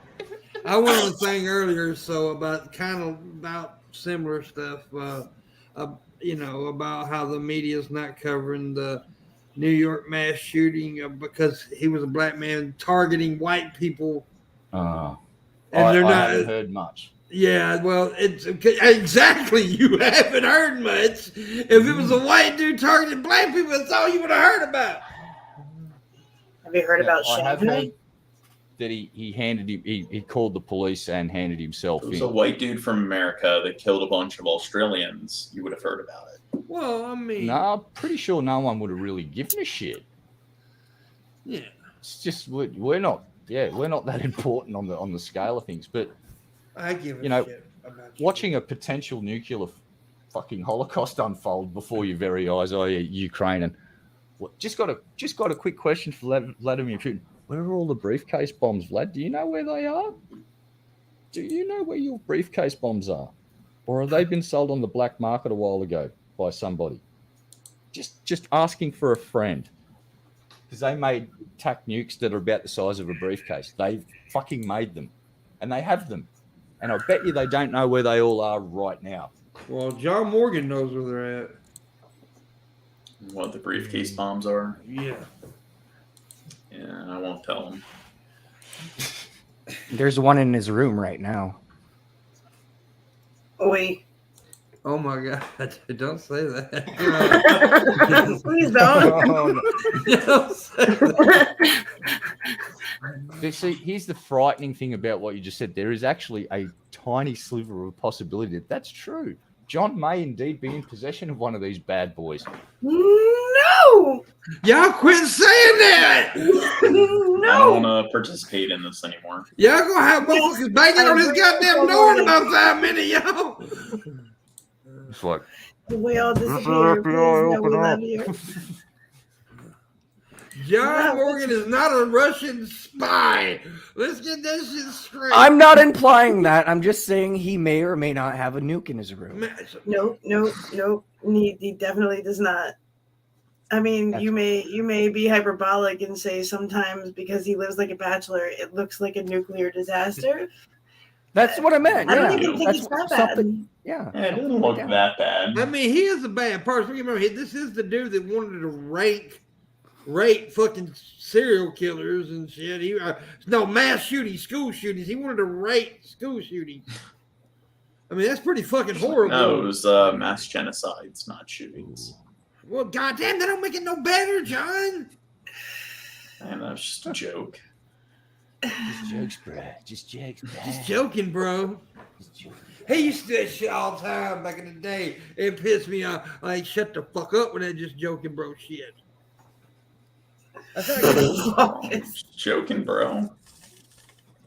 I went on a thing earlier, about similar stuff. About how the media's not covering the New York mass shooting because he was a black man targeting white people. And And they're I not. haven't heard much. Yeah, well, it's exactly. You haven't heard much. If it was a white dude targeting black people, that's all you would have heard about. Have you heard about I have Shanghai? heard. that he handed him. He called the police and handed himself If it was in. a white dude from America that killed a bunch of Australians, you would have heard about it. Well, I mean, No, I'm pretty sure no one would have really given a shit. yeah. It's just we're not that important on the scale of things. But I give a You know, shit about you. watching a potential nuclear fucking Holocaust unfold before your very eyes, Ukraine, and just got a quick question for Vladimir Putin. Where are all the briefcase bombs, Vlad? Do you know where they are? Do you know where your briefcase bombs are? Or have they been sold on the black market a while ago by somebody? Just asking for a friend. Because they made TAC nukes that are about the size of a briefcase. They fucking made them. And they have them. And I bet you they don't know where they all are right now. Well, John Morgan knows where they're at. What the briefcase bombs are? Yeah. Yeah, I won't tell him. There's one in his room right now. Oi. Oh my God! Don't say that. Please don't. Don't say that. But see, here's the frightening thing about what you just said. There is actually a tiny sliver of a possibility that that's true. John may indeed be in possession of one of these bad boys. No. Y'all quit saying that. I No. don't want to participate in this anymore. Y'all gonna have motherfuckers banging on his goddamn door in about 5 minutes, y'all. It's like, We all disappear. Please, no, we love you. John Morgan is not a Russian spy. Let's get that shit straight. I'm not implying that. I'm just saying he may or may not have a nuke in his room. No. He definitely does not. I mean, you may be hyperbolic and say sometimes because he lives like a bachelor, it looks like a nuclear disaster. That's what I meant. I don't Yeah. even think That's it's that something- bad. Yeah. Yeah, it doesn't look that bad. I mean, he is a bad person. Remember, this is the dude that wanted to rate fucking serial killers and shit. No mass shootings, school shootings. He wanted to rate school shootings. I mean, that's pretty fucking horrible. No, it was mass genocides, not shootings. Well, goddamn, that don't make it no better, John. And that's just a joke. just jokes, bro. Just jokes, bro. Just joking, bro. Just joking. He used to do that shit all the time back in the day. It pissed me off. Like, shut the fuck up with that just joking, bro shit. That's how Just joking, bro.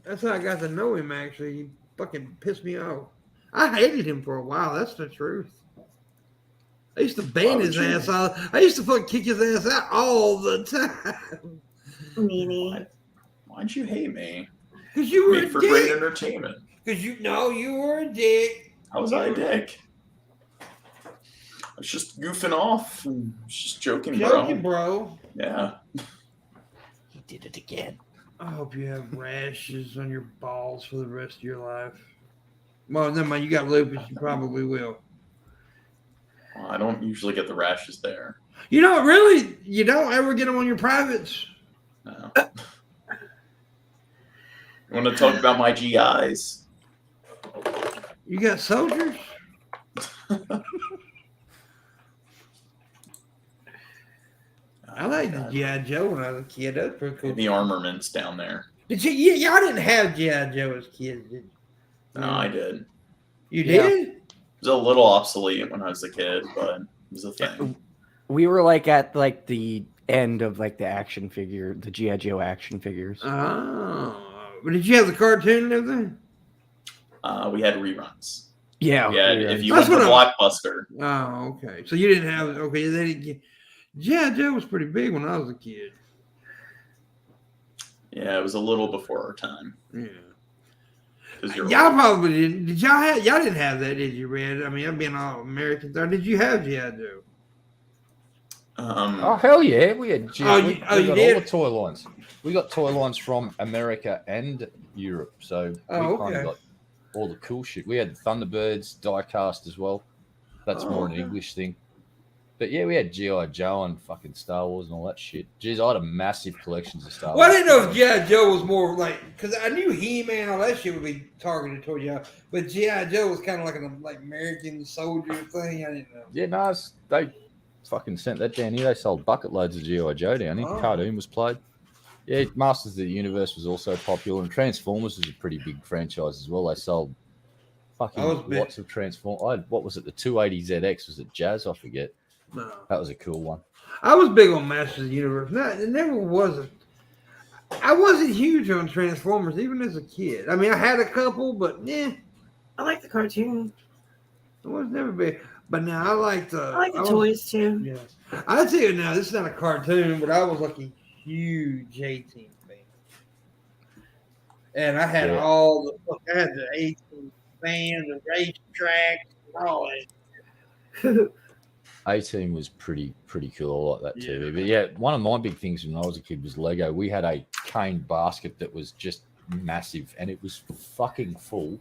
I got to know him, actually. He fucking pissed me off. I hated him for a while. That's the truth. I used to ban his ass out. I used to fucking kick his ass out all the time. Meanie. Why'd you hate me? Because you were Made a for great dick. entertainment. Because you were a dick. How was I a dick? I was just goofing off. I was just joking, Joking, bro. bro. Yeah. He did it again. I hope you have rashes on your balls for the rest of your life. Well, never mind. You got lupus. You probably will. Well, I don't usually get the rashes there. You know, really, you don't ever get them on your privates. No. You want to talk about my GIs? You got soldiers? I liked the G.I. Joe when I was a kid. That was pretty cool. The armaments down there. Did you? Y'all didn't have G.I. Joe as kids, did you? No, I did. You Yeah. did? It was a little obsolete when I was a kid, but it was a thing. We were like at like the end of like the action figure, the G.I. Joe action figures. Oh. But did you have the cartoon and everything? We had reruns. Yeah. Yeah, we were- if you That's went to what Blockbuster, Oh, okay. So you didn't have okay. They didn't get G.I. Joe was pretty big when I was a kid. yeah, it was a little before our time. Yeah. 'Cause you're Y'all old. probably didn't. Did y'all didn't have that, did you, Red? I mean, I'm being all American. Or did you have G.I. Joe? Oh hell yeah, we had. Oh, we you got did? all the toy lines. We got toy lines from America and Europe, so Oh, we kind okay. of got all the cool shit. We had the Thunderbirds diecast as well. That's Oh, more an okay. English thing. But yeah, we had G.I. Joe and fucking Star Wars and all that shit. Jeez, I had a massive collections of Star Well, I Wars. didn't know if G.I. Joe was more like because I knew He-Man, all that shit would be targeted toward y'all, but G.I. Joe was kind of like an American soldier thing. I didn't know. Yeah, no, they fucking sent that down here. They sold bucket loads of G.I. Joe down here. Oh. Cartoon was played. Yeah, Masters of the Universe was also popular, and Transformers was a pretty big franchise as well. They sold fucking I was big- lots of Transformers. What was it? The 280ZX? Was it Jazz? I forget. No. That was a cool one. I was big on Masters of the Universe. No, it never wasn't. I wasn't huge on Transformers, even as a kid. I mean, I had a couple, but yeah, I like the cartoon. I was never big. But now I like the. I like the toys too. Yeah, I tell you now, this is not a cartoon, but I was like a huge A-Team fan, and I had Yeah. all the. I had the A-Team fan, the racetrack, and all that. A-Team was pretty cool. I like that too. But yeah, one of my big things when I was a kid was Lego. We had a cane basket that was just massive, and it was fucking full.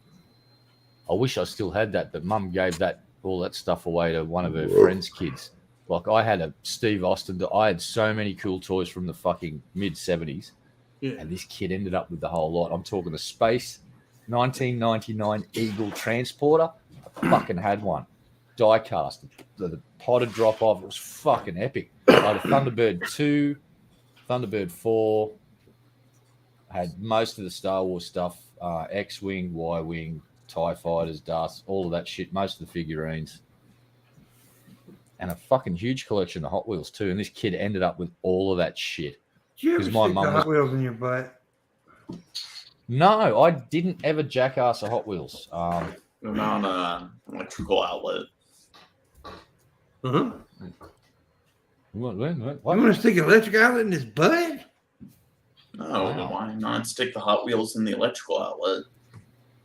I wish I still had that, but Mum gave all that stuff away to one of her friends' kids. Like I had a Steve Austin. I had so many cool toys from the fucking mid-70s, and this kid ended up with the whole lot. I'm talking the Space 1999 Eagle Transporter. I fucking had one. Die-cast. The potted drop-off. It was fucking epic. I had a Thunderbird 2, Thunderbird 4. I had most of the Star Wars stuff. X-Wing, Y-Wing, TIE Fighters, Darth, all of that shit. Most of the figurines. And a fucking huge collection of Hot Wheels too. And this kid ended up with all of that shit. Did you ever Because my stick mum the was- Hot Wheels in your butt? No, I didn't ever jackass a Hot Wheels. They're on an electrical outlet. Uh-huh. What? You want to stick an electric outlet in his butt? No, Wow. why not stick the Hot Wheels in the electrical outlet?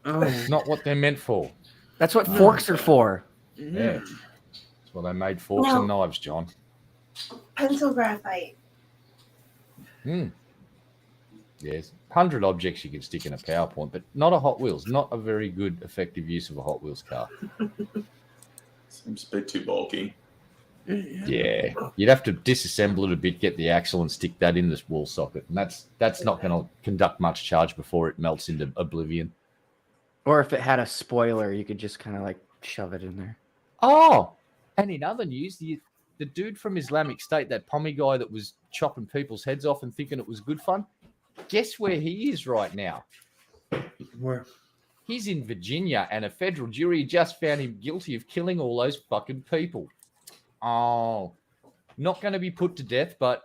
Oh, It's not what they're meant for. That's what forks are for. Yeah. That's why they made forks No. and knives, John. Pencil graphite. Yes. 100 objects you can stick in a PowerPoint, but not a Hot Wheels. Not a very good, effective use of a Hot Wheels car. Seems a bit too bulky. Yeah. You'd have to disassemble it a bit, get the axle, and stick that in this wall socket. And that's not going to conduct much charge before it melts into oblivion. Or if it had a spoiler, you could just kind of like shove it in there. Oh, and in other news, the dude from Islamic State, that pommy guy that was chopping people's heads off and thinking it was good fun, guess where he is right now? Where? He's in Virginia, and a federal jury just found him guilty of killing all those fucking people. Oh, not going to be put to death, but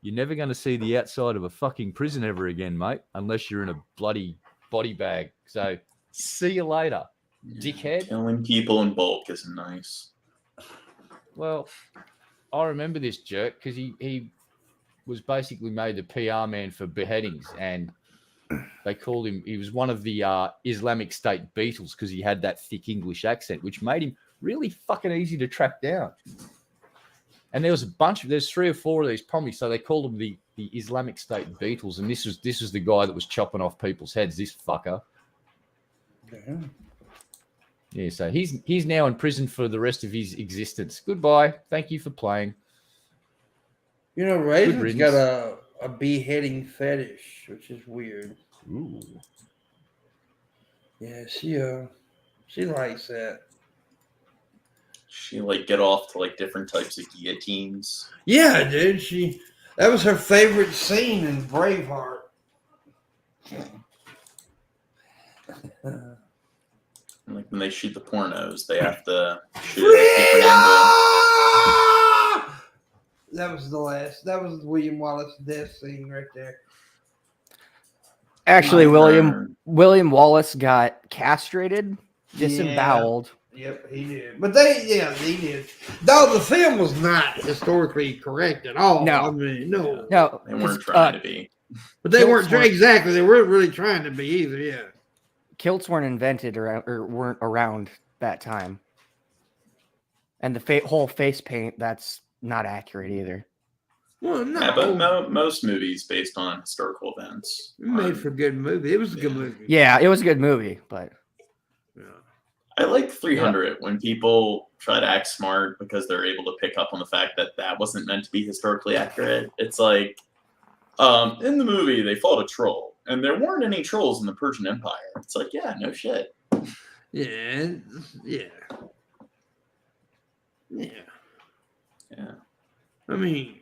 you're never going to see the outside of a fucking prison ever again, mate, unless you're in a bloody body bag. So see you later, dickhead. Killing people in bulk isn't nice. Well, I remember this jerk because he was basically made the PR man for beheadings, and they called him, he was one of the Islamic State Beatles because he had that thick English accent, which made him really fucking easy to track down. And there's 3 or 4 of these pommies, so they called him the Islamic State Beatles, and this was the guy that was chopping off people's heads, this fucker. Okay. Yeah, so he's now in prison for the rest of his existence. Goodbye. Thank you for playing. You know, Raisin's riddance. got a beheading fetish, which is weird. Ooh. Yeah, she likes that. She get off to different types of guillotines. Yeah, dude. That was her favorite scene in Braveheart. Like when they shoot the pornos, they have to shoot at a different angle. That was the last. That was William Wallace death scene right there. Actually, My William Wallace got castrated, disemboweled. Yep, he did. But he did. Though the film was not historically correct at all. No. I mean, no. No, They weren't 'cause, trying to be. But they weren't Kilts exactly. They weren't really trying to be either. Yeah. kilts weren't invented or weren't around that time. And the whole face paint, that's not accurate either. Well, no. Yeah, but most movies based on historical events. It made for a good movie. It was a good movie. Yeah, it was a good movie, but Yeah. I like 300 when people try to act smart because they're able to pick up on the fact that wasn't meant to be historically accurate. It's like, in the movie, they fought a troll, and there weren't any trolls in the Persian Empire. It's like, yeah, no shit. Yeah. Yeah. Yeah. Yeah. I mean,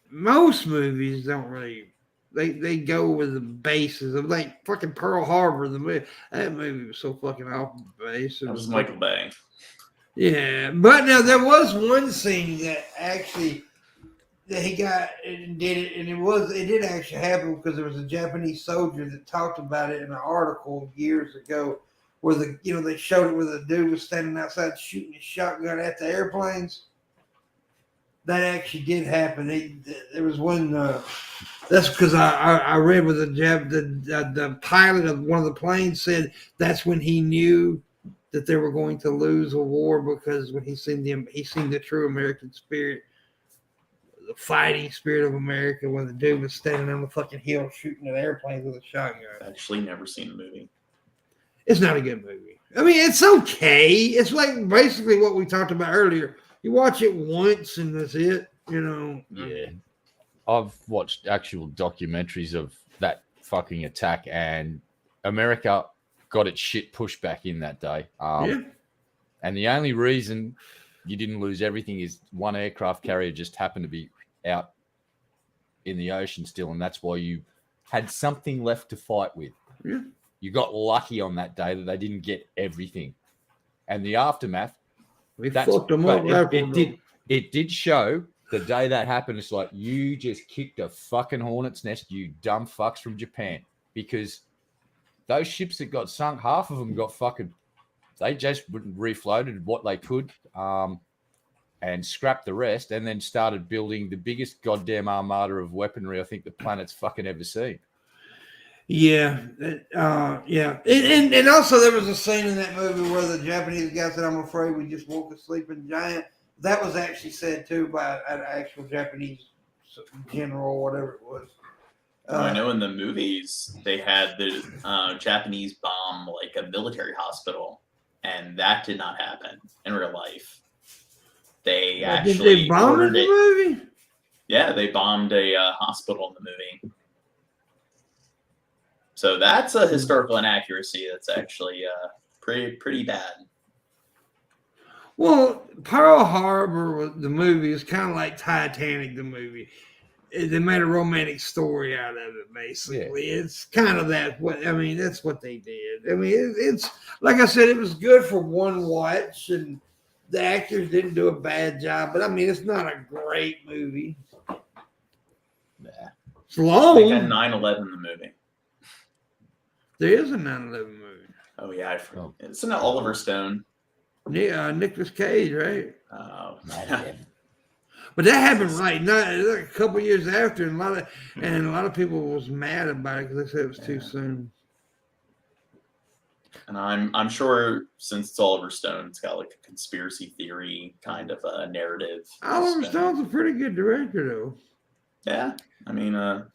most movies don't really they go with the bases of like fucking Pearl Harbor. That movie was so fucking off base. That was Michael Bay. Yeah, but now there was one scene that actually that he got and did it, and it did actually happen because there was a Japanese soldier that talked about it in an article years ago, where they showed it where the dude was standing outside shooting his shotgun at the airplanes. That actually did happen. There was one. That's because I read with the pilot of one of the planes said that's when he knew that they were going to lose a war, because when he seen the true American spirit, the fighting spirit of America, when the dude was standing on the fucking hill shooting at airplanes with a shotgun. I've actually never seen the movie. It's not a good movie. I mean, it's okay. It's like basically what we talked about earlier. You watch it once and that's it, Yeah. I've watched actual documentaries of that fucking attack, and America got its shit pushed back in that day. Yeah. And the only reason you didn't lose everything is one aircraft carrier just happened to be out in the ocean still, and that's why you had something left to fight with. Yeah. You got lucky on that day that they didn't get everything. And the aftermath, We fucked them up. it did show the day that happened. It's like, you just kicked a fucking hornet's nest, you dumb fucks from Japan. Because those ships that got sunk, half of them got fucking, they just refloated what they could and scrapped the rest, and then started building the biggest goddamn armada of weaponry I think the planet's fucking ever seen. Yeah. Yeah. And also there was a scene in that movie where the Japanese guy said, "I'm afraid we just woke a sleeping giant." That was actually said too by an actual Japanese general or whatever it was. I know in the movies they had the Japanese bomb like a military hospital, and that did not happen in real life. They actually did they bomb in ordered the it. movie? Yeah, they bombed a hospital in the movie. So that's a historical inaccuracy that's actually pretty bad. Well, Pearl Harbor, the movie, is kind of like Titanic, the movie. They made a romantic story out of it, basically. Yeah. It's kind of that. That's what they did. I mean, it's like I said, it was good for one watch, and the actors didn't do a bad job. But I mean, it's not a great movie. Yeah. It's long. They got 9/11 in the movie. There is a 9/11 movie. Oh yeah, I forgot. Isn't it Oliver Stone? Yeah, Nicolas Cage, right? Oh, but that happened like a couple years after, and a lot of people was mad about it because they said it was too soon. And I'm sure since it's Oliver Stone, it's got like a conspiracy theory kind of a narrative. Oliver Stone's a pretty good director, though. Yeah, I mean,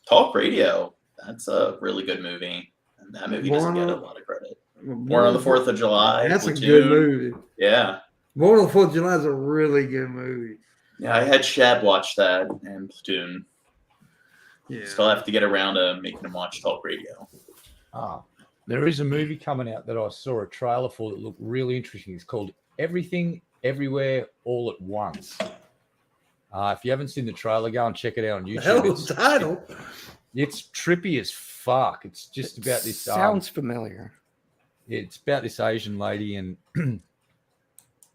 Talk Radio. That's a really good movie, and that movie doesn't get a lot of credit. Born on the 4th of July. That's Platoon. A good movie. Yeah. Born on the 4th of July is a really good movie. Yeah, I had Shab watch that and Platoon. Yeah. Still have to get around to making him watch Talk Radio. There is a movie coming out that I saw a trailer for that looked really interesting. It's called Everything, Everywhere, All at Once. If you haven't seen the trailer, go and check it out on YouTube. Hell of a title. It's trippy as fuck. It's just about this. Sounds familiar. It's about this Asian lady, and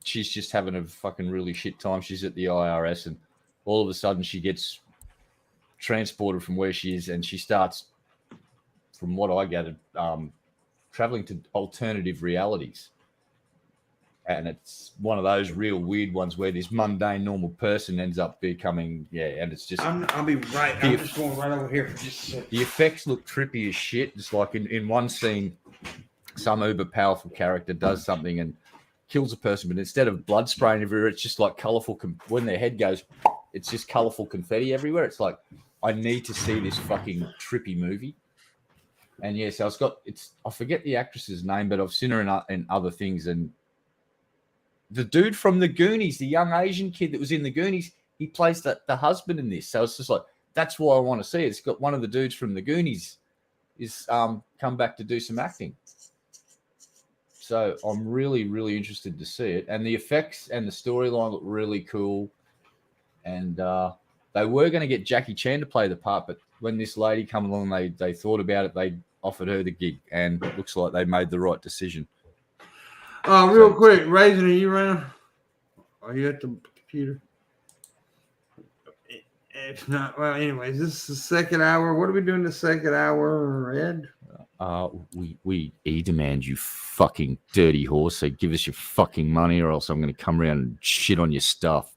she's just having a fucking really shit time. She's at the IRS, and all of a sudden she gets transported from where she is, and she starts, from what I gathered, traveling to alternative realities. And it's one of those real weird ones where this mundane, normal person ends up becoming, and it's just... I'll be right. I'm just going right over here for just a second. The effects look trippy as shit. Just like in one scene, some uber powerful character does something and kills a person, but instead of blood spraying everywhere, it's just like colorful. When their head goes, it's just colorful confetti everywhere. It's like, I need to see this fucking trippy movie. And yes, I forget the actress's name, but I've seen her in other things. And the dude from the Goonies, the young Asian kid that was in the Goonies, he plays the husband in this. So it's just like, that's why I want to see it. It's got one of the dudes from the Goonies is come back to do some acting. So I'm really, really interested to see it. And the effects and the storyline look really cool. And they were going to get Jackie Chan to play the part, but when this lady come along, they thought about it. They offered her the gig, and it looks like they made the right decision. Real quick, Raisin, are you around? Are you at the computer? If not, well, anyways, this is the second hour. What are we doing the second hour, Red? We demand, you fucking dirty horse. So give us your fucking money, or else I'm going to come around and shit on your stuff.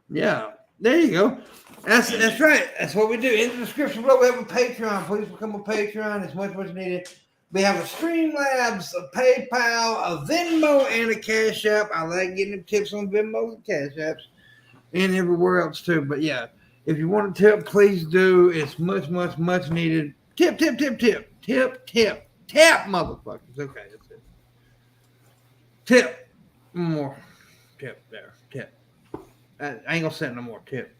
Yeah, there you go. That's right. That's what we do. In the description below, we have a Patreon. Please become a Patreon. It's much needed. We have a Streamlabs, a PayPal, a Venmo, and a Cashapp. I like getting tips on Venmo and Cashapps, and everywhere else too. But yeah, if you want a tip, please do. It's much needed. Tip, motherfuckers. Okay, that's it. Tip. More. Tip there. Tip. I ain't gonna say no more. Tip.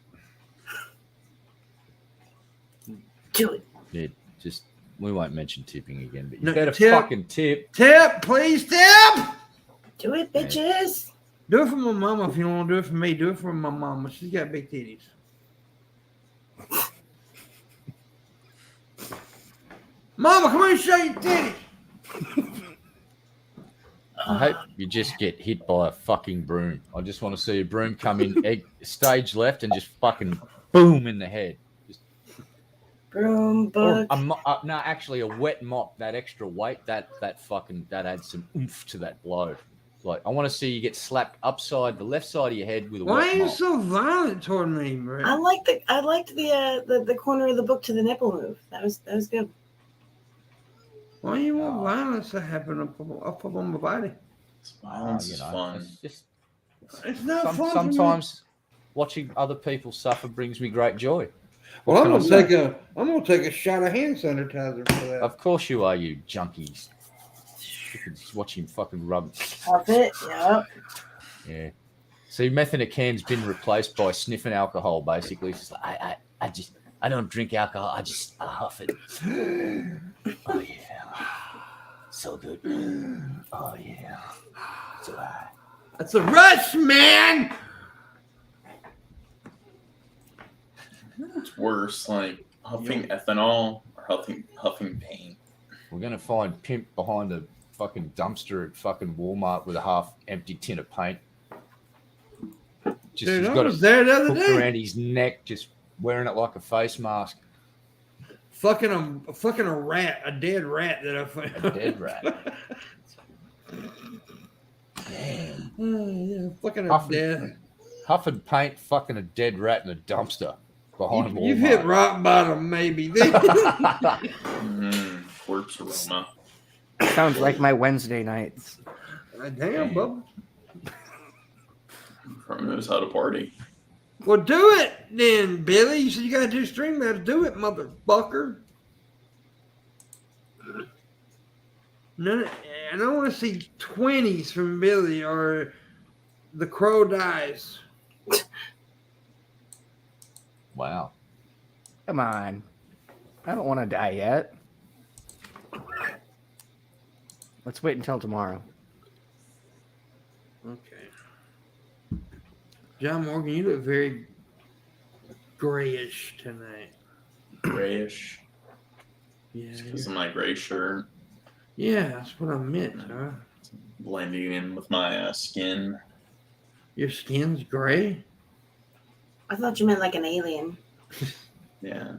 Do it. Yeah, just we won't mention tipping again, but you No, better tip. fucking tip. Tip, please tip. Do it, bitches. Do it for my mama if you don't want to do it for me. Do it for my mama. She's got big titties. Mama, come here and show your titties. I hope you just get hit by a fucking broom. I just want to see a broom come in stage left and just fucking boom in the head. Broom book. No, actually, a wet mop. That extra weight, that adds some oomph to that blow. Like, I want to see you get slapped upside the left side of your head with a Why wet are you mop. so violent toward me, bro? I liked the corner of the book to the nipple move. That was good. Why you want violence to happen up on my body? Violence is fun. It's just It's not fun. sometimes watching other people suffer brings me great joy. Well, I'm What gonna can I take a shot of hand sanitizer for that. Of course you are, you junkies. You can just watch him fucking rub. Pop it. Yep. Yeah. See, methanol's been replaced by sniffing alcohol. Basically, it's just like, I don't drink alcohol. I huff it. Oh yeah, so good. Oh yeah, it's alright. That's a rush, man. It's worse, like huffing ethanol or huffing paint. We're gonna find Pimp behind a fucking dumpster at fucking Walmart with a half-empty tin of paint. Just Dude, he's I got was it there the other hooked day. around his neck, just wearing it like a face mask. Fucking a rat, a dead rat that I found. A dead rat. Damn. Yeah, fucking a Huffing, dead. huffing paint, fucking a dead rat in a dumpster behind You've Walmart. hit rock bottom, maybe. Corpse aroma. Sounds like my Wednesday nights. Damn, Bubba. From knows how to party. Well, do it then, Billy. You said you got to do Streamlabs. Do it, motherfucker. No, I don't want to see 20s from Billy or the crow dies. Wow. Come on. I don't want to die yet. Let's wait until tomorrow. Okay. John Morgan, you look very grayish tonight. Grayish. Yeah. Because of my gray shirt Yeah, that's what I meant, huh? blending in with my skin. Your skin's gray? I thought you meant like an alien. Yeah.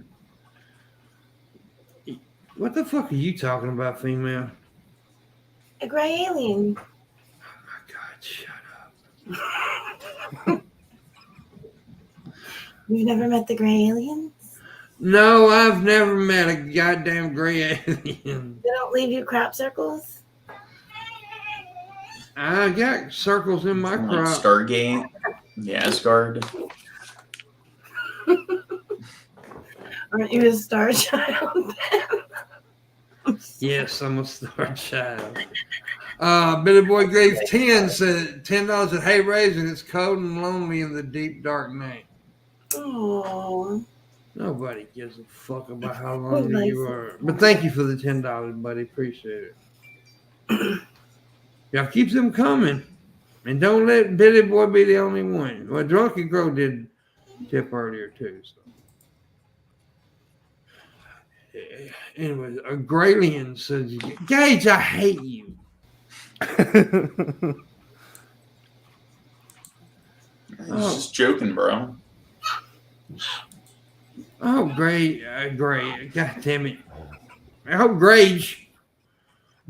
What the fuck are you talking about, female? A gray alien. Oh my God, shut up. You've never met the gray aliens? No, I've never met a goddamn gray alien. They don't leave you crop circles? I got circles in my Like crop. Stargate. The Asgard. Aren't you a star child? Yes, I'm a star child. Billy Boy gave 10, said $10 at Hey Raisin. It's cold and lonely in the deep dark night. Oh. Nobody gives a fuck about how Who lonely likes you it? are. But thank you for the $10, buddy. Appreciate it. Y'all keep them coming. And don't let Billy Boy be the only one. Well, Drunken Crow did tip earlier too. So. Anyway, a Graylian says, Gage, I hate you. He's just joking, bro. Oh, great. God damn it. I hope Grage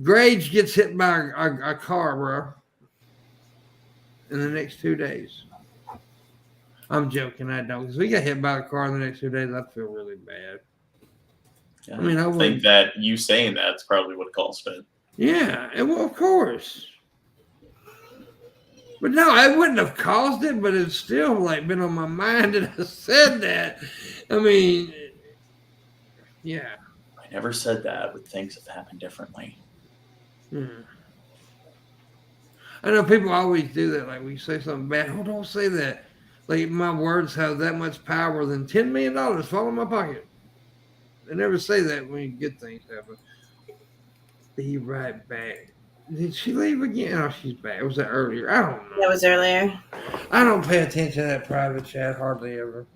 gets hit by a car, bro, in the next 2 days. I'm joking. I don't. Because we got hit by a car in the next 2 days, I'd feel really bad. Yeah, I mean, I think that you saying that's probably what caused it. Yeah, well, of course. But no, I wouldn't have caused it, but it's still like been on my mind that I said that. I mean, yeah. I never said that, but things have happened differently. Yeah. I know people always do that. Like, we say something bad. Oh, don't say that. Like, my words have that much power than $10 million fall in my pocket. They never say that when good things happen. Be right back. Did she leave again? Oh, she's back. Was that earlier? I don't know. That was earlier. I don't pay attention to that private chat hardly ever.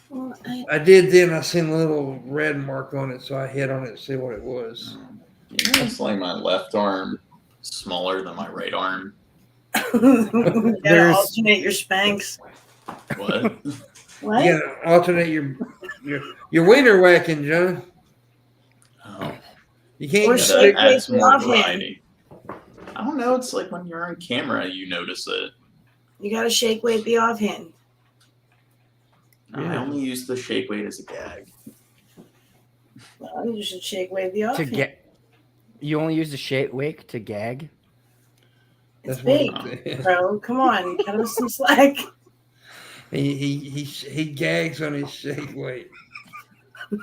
Well, I did then. I seen a little red mark on it, so I hit on it to see what it was. You know, it's like my left arm smaller than my right arm. you gotta There's- alternate your spanks. What? What? You gotta alternate your wiener whacking, John. Oh, You Or can't yeah, shake that adds weight more offhand. variety. I don't know. It's like when you're on camera, you notice it. You gotta shake weight the offhand. I Yeah. only use the shake weight as a gag. Well, you should shake weight the to offhand. get. You only use the shake wake to gag. It's That's big, what it is. bro. Come on, cut him some slack. He gags on his shake weight. I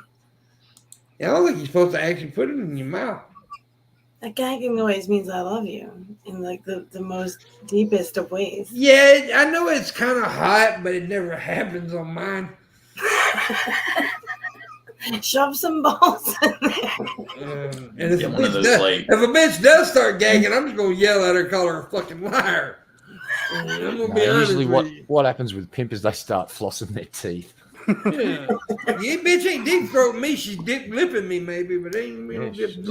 don't think you're supposed to actually put it in your mouth. A gagging noise means I love you in like the most deepest of ways. Yeah, I know it's kind of hot, but it never happens on mine. Shove some balls in there. And if Get a, one of bitch those, does, like- if a bitch does start gagging, I'm just gonna yell at her, call her a fucking liar. I'm gonna No, be honest usually with you. what happens with pimp is they start flossing their teeth. Yeah. Yeah, bitch ain't deep throating me. She's deep lipping me, maybe, but ain't me no Yeah, dip.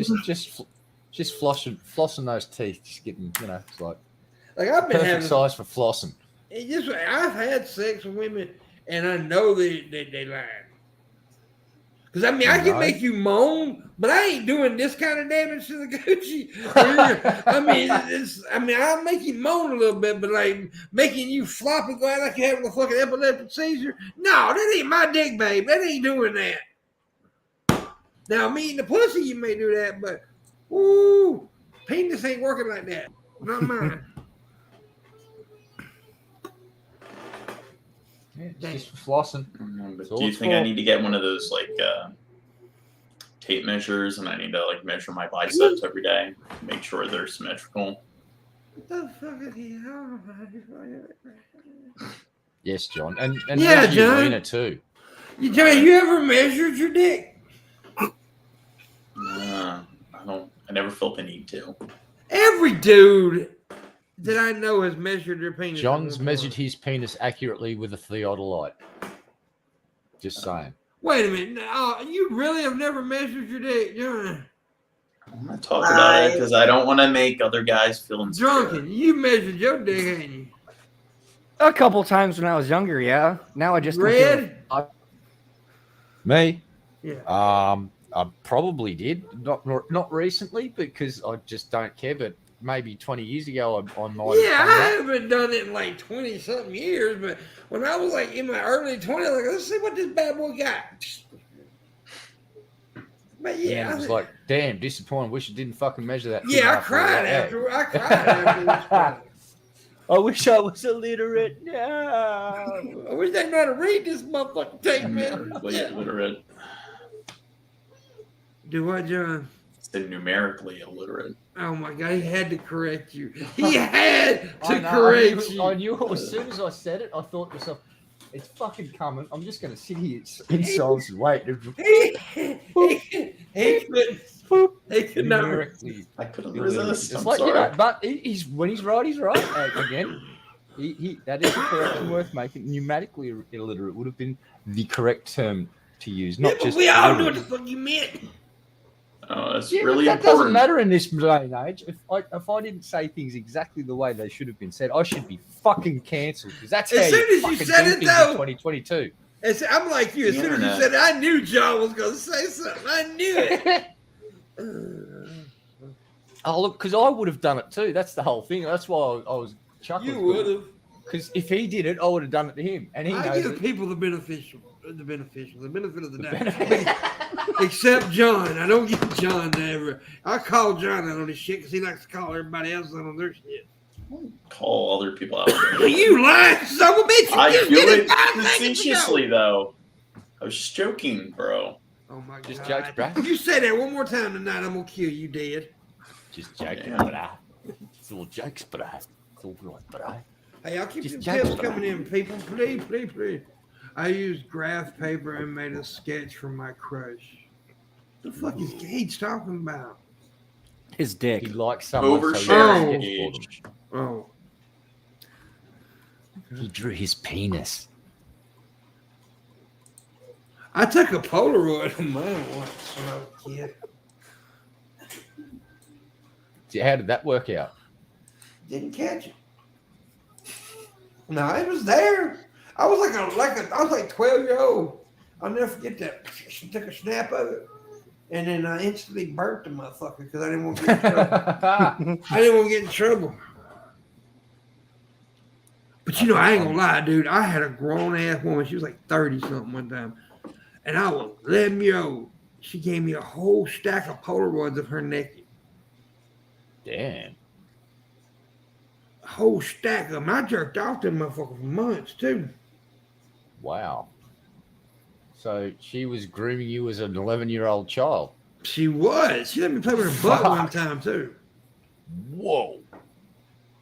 just flossing those teeth, just getting, it's like Like I've been perfect having. size for flossing. I've had sex with women, and I know they lying. Because I mean, I can No. make you moan, but I ain't doing this kind of damage to the Gucci. I mean, I'll make you moan a little bit, but like making you flop and go out like you're having a fucking epileptic seizure. No, that ain't my dick, babe. That ain't doing that. Now, me and the pussy, you may do that, but ooh, penis ain't working like that. Not mine. Yeah, it's just flossing. But So do you it's think I for- need to get one of those like tape measures, and I need to like measure my biceps every day, make sure they're symmetrical? What the fuck is he on? Yes, John, and Yeah, measure your John. wiener too. Johnny, you ever measured your dick? I never felt the need to. Every dude that I know has measured their penis. at John's one measured point. his penis accurately with a theodolite. Just saying. Wait a minute. No, you really have never measured your dick, John? I'm not talking about it because I don't want to make other guys feel insecure. Drunken, you measured your dick, ain't you? A couple times when I was younger, yeah. Now I just don't give a Red? fuck. Me? Yeah. I probably did. Not recently because I just don't care. But maybe 20 years ago, I might. Yeah, have I done that. haven't done it in like 20 something years, but when I was like in my early 20s, like, let's see what this bad boy got. But And yeah, then it was like, damn, disappointing. Wish I didn't fucking measure that. thing yeah, I after cried that. after. I cried after this one. I wish I was illiterate. No. I wish they know how to read this motherfucking tape, I'm man. numerically illiterate. Do what, John? They're numerically illiterate. Oh my God, he had to correct you. He had I to know, correct I you. knew as soon as I said it, I thought to myself, it's fucking coming. I'm just going to sit here in silence and wait. He could not. Numerically I couldn't illiterate. resist. It's I'm like, sorry. but he's when he's right, he's right. Again, he that is a correction worth making. Numerically illiterate would have been the correct term to use, Yeah, not but just. we all knew what literally. the fuck you meant. Oh, that's Yeah, really but that important. doesn't matter in this day and age. If I didn't say things exactly the way they should have been said, I should be fucking cancelled because that's As how soon you as you fucking said do it, things though- in 2022. I'm like you. As The soon as you internet. said it, I knew John was going to say something. I knew it. Oh look, because I would have done it too. That's the whole thing. That's why I was chuckling. You would have. Because if he did it, I would have done it to him, and he I knows give it. people the benefit of the benefit of the The doubt. benefit. Except John. I don't give John to ever. I call John out on his shit because he likes to call everybody else out on their shit. Call other people out. You lying son of a bitch. You I just do did it 5 seconds facetiously, ago. though. I was just joking, bro. Oh my god. Just jokes, bruh. If you say that one more time tonight, I'm going to kill you dead. Just joking, Yeah. but it's all jokes, but it's all right, but Hey, I'll keep Just the jokes, tips bro. coming in, people. Please, please, please. I used graph paper and made a sketch for my crush. The fuck is Gage talking about? His dick. he likes someone. Oversharing Oh. Gage. Oh, He drew his penis. I took a Polaroid of mine once when I was a kid. How did that work out? Didn't catch it. No, it was there. I was I was like 12-year-old. I'll never forget that. She took a snap of it, and then I instantly burnt the motherfucker because I didn't want to get in trouble. I didn't want to get in trouble. But you know, I ain't gonna lie, dude. I had a grown ass woman. She was like 30 something one time, and I was 11-year-old. She gave me a whole stack of Polaroids of her naked. Damn. A whole stack of them. I jerked off them motherfucker for months too. Wow. So she was grooming you as an 11-year-old child. She was. She let me play with her butt one Fuck. time too. Whoa.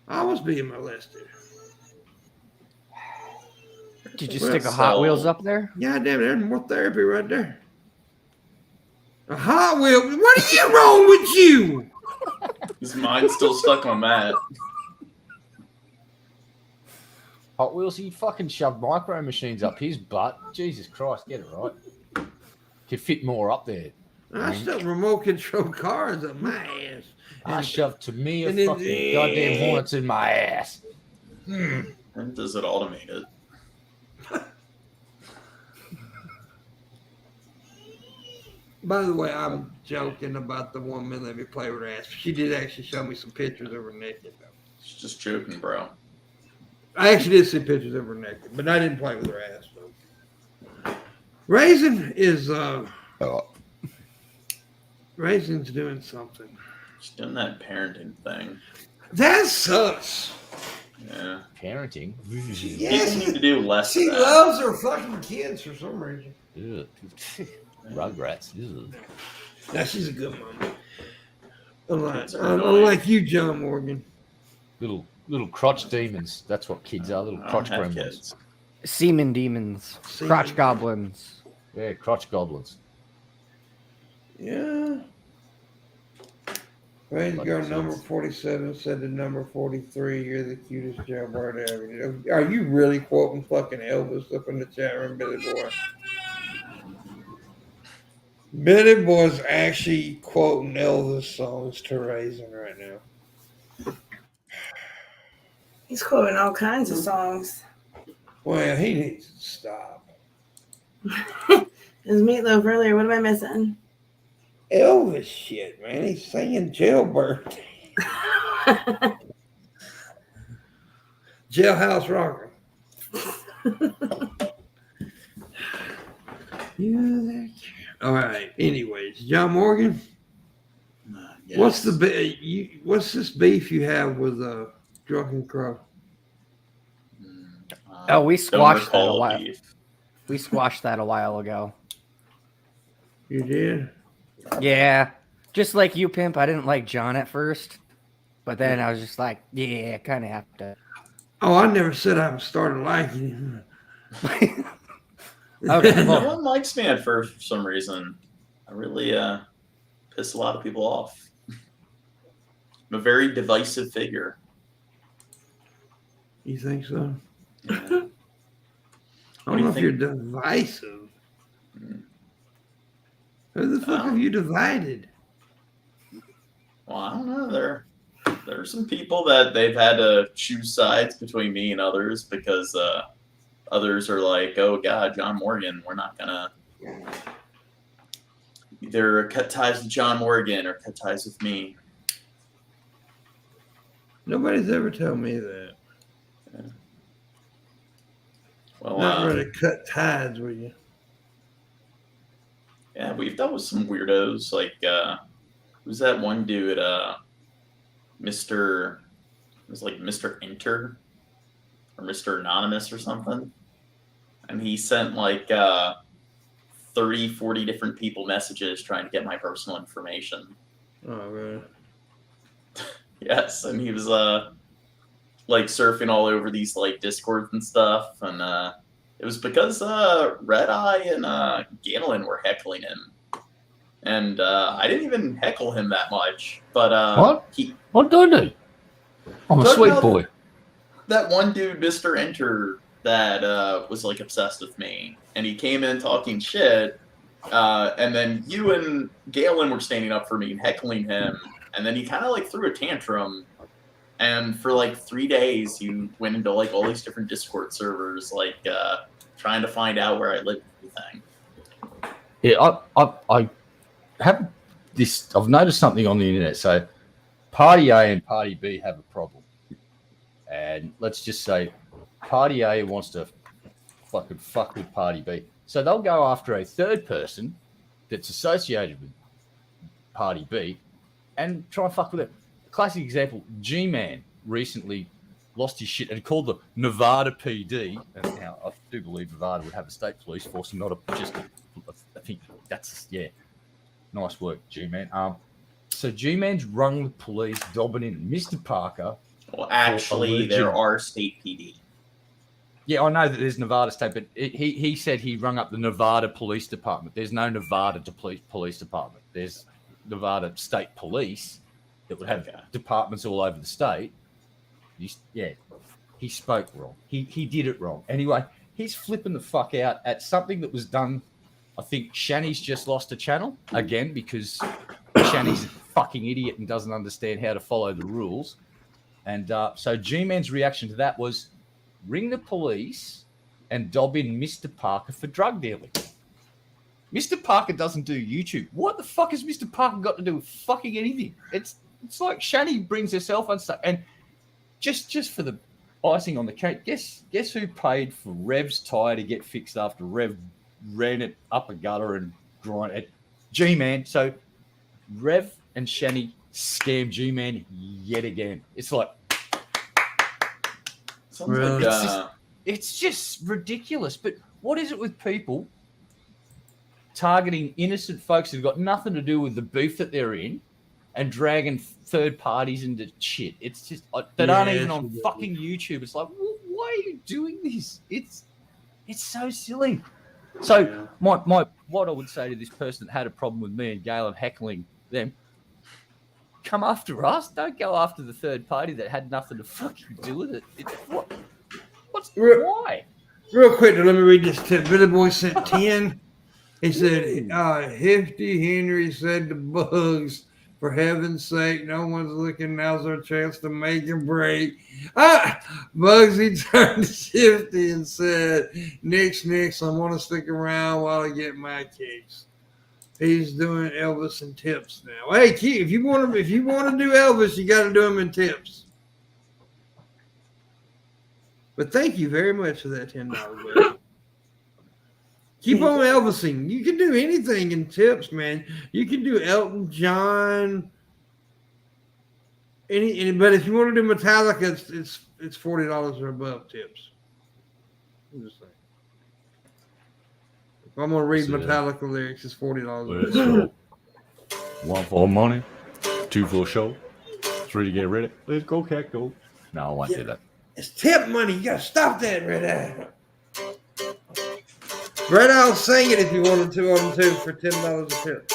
I was being molested. Did you Well, stick a Hot so- Wheels up there? God damn it, there's more therapy right there. A Hot Wheel. What is wrong with you? His mind's still stuck on that. Hot Wheels, he fucking shoved micro machines up his butt. Jesus Christ, get it right. Could fit more up there. I stuck remote control cars up my ass. I shoved to me a and then- fucking goddamn hornets in my ass. And does it automate it? By the way, I'm joking about the woman let me play with her ass. She did actually show me some pictures of her naked, though. It's just joking, bro. I actually did see pictures of her naked, but I didn't play with her ass, though. Raisin is, Raisin's doing something. She's doing that parenting thing. That's sus. Yeah. Parenting. Yes, People need to do less she of that. loves her fucking kids for some reason. Ugh. Rugrats. Ugh. Now she's a good mama. Unlike, Kids are annoying. unlike you, John Morgan. Little crotch demons. That's what kids are. Little I don't crotch have gremlins. kids. Semen demons. Crotch Semen. goblins. Yeah, crotch goblins. Yeah. Range Like guard this number is- 47 said to number 43, you're the cutest jailbird ever. Are you really quoting fucking Elvis up in the chat room, Billy Boy? Billy Boy's actually quoting Elvis songs to Raisin right now. He's quoting all kinds of songs. Well, he needs to stop. His meatloaf earlier. What am I missing? Elvis shit, man. He's singing Jailbird. Jailhouse Rocker. All right. Anyways, John Morgan, Yes. what's this beef you have with Drunken Crow? Oh, we Don't squashed that a recall while. beef. We squashed that a while ago. You did? Yeah. Just like you, Pimp, I didn't like John at first. But then I was just like, yeah, kind of have to. Oh, I never said I started liking him. Okay, No well, one likes me at first for some reason. I really piss a lot of people off. I'm a very divisive figure. You think so? Yeah. I don't know if you're divisive. Who the fuck have you divided? Well, I don't know. There are some people that they've had to choose sides between me and others because others are like, oh God, John Morgan, we're not gonna either cut ties with John Morgan or cut ties with me. Nobody's ever told me that. Well, Not really cut ties with you. yeah, we've dealt with some weirdos. Like, who's that one dude? Mr. It was like Mr. Enter or Mr. Anonymous or something. And he sent like 30, 40 different people messages trying to get my personal information. Oh, really? Yes, and he was like surfing all over these like Discords and stuff, and it was because Red Eye and Galen were heckling him, and I didn't even heckle him that much. But What? What do I do? I'm a Don't sweet know boy. that one dude, Mr. Enter, that was like obsessed with me, and he came in talking shit, and then you and Galen were standing up for me and heckling him, and then he kind of like threw a tantrum, and for like 3 days he went into like all these different Discord servers, like trying to find out where I lived and everything. Yeah, I have this. I've noticed something on the internet. So, Party A and Party B have a problem, and let's just say, Party A wants to fucking fuck with Party B, so they'll go after a third person that's associated with Party B, and try and fuck with it. Classic example: G-Man recently lost his shit and called the Nevada PD. And now I do believe Nevada would have a state police force, and not just. I think that's nice work, G-Man. So G-Man's rung the police, dobbing in Mr. Parker. Well, actually, there are state PD. Yeah, I know that there's Nevada State, but he said he rung up the Nevada Police Department. There's no Nevada Police Department. There's Nevada State Police that would have departments all over the state. He spoke wrong. He did it wrong. Anyway, he's flipping the fuck out at something that was done. I think Shani's just lost a channel again because Shani's a fucking idiot and doesn't understand how to follow the rules. And so G-Man's reaction to that was ring the police and dob in Mr. Parker for drug dealing. Mr. Parker doesn't do YouTube. What the fuck has Mr. Parker got to do with fucking anything? It's like Shani brings herself on stuff. And just for the icing on the cake, guess who paid for Rev's tire to get fixed after Rev ran it up a gutter and grind it? G-Man. So Rev and Shani scam G-Man yet again. It's like, Really? it's just ridiculous. But what is it with people targeting innocent folks who've got nothing to do with the beef that they're in and dragging third parties into shit? It's just that aren't even on fucking YouTube. It's like, why are you doing this? It's so silly. So my what I would say to this person that had a problem with me and Galen heckling them, come after us. Don't go after the third party that had nothing to fucking do with it. Why? Real quick, let me read this tip. Billy Boy sent 10. He said, Hefty Henry said to Bugs, for heaven's sake, no one's looking. Now's our chance to make a break. Bugsy turned to Shifty and said, Nix, I want to stick around while I get my kicks. He's doing Elvis in tips now. Hey, Keith, if you want to do Elvis, you got to do him in tips. But thank you very much for that $10. Keep on Elvising. You can do anything in tips, man. You can do Elton John. But if you want to do Metallica, it's $40 or above tips. I'm just saying. If I'm gonna read Metallica lyrics, it's $40. One for money, two for show, three to get ready. Let's go, cat, go. No, I won't do that. It's tip money. You gotta stop that, Red Eye. Red Eye will sing it if you wanted to on two for $10 a tip.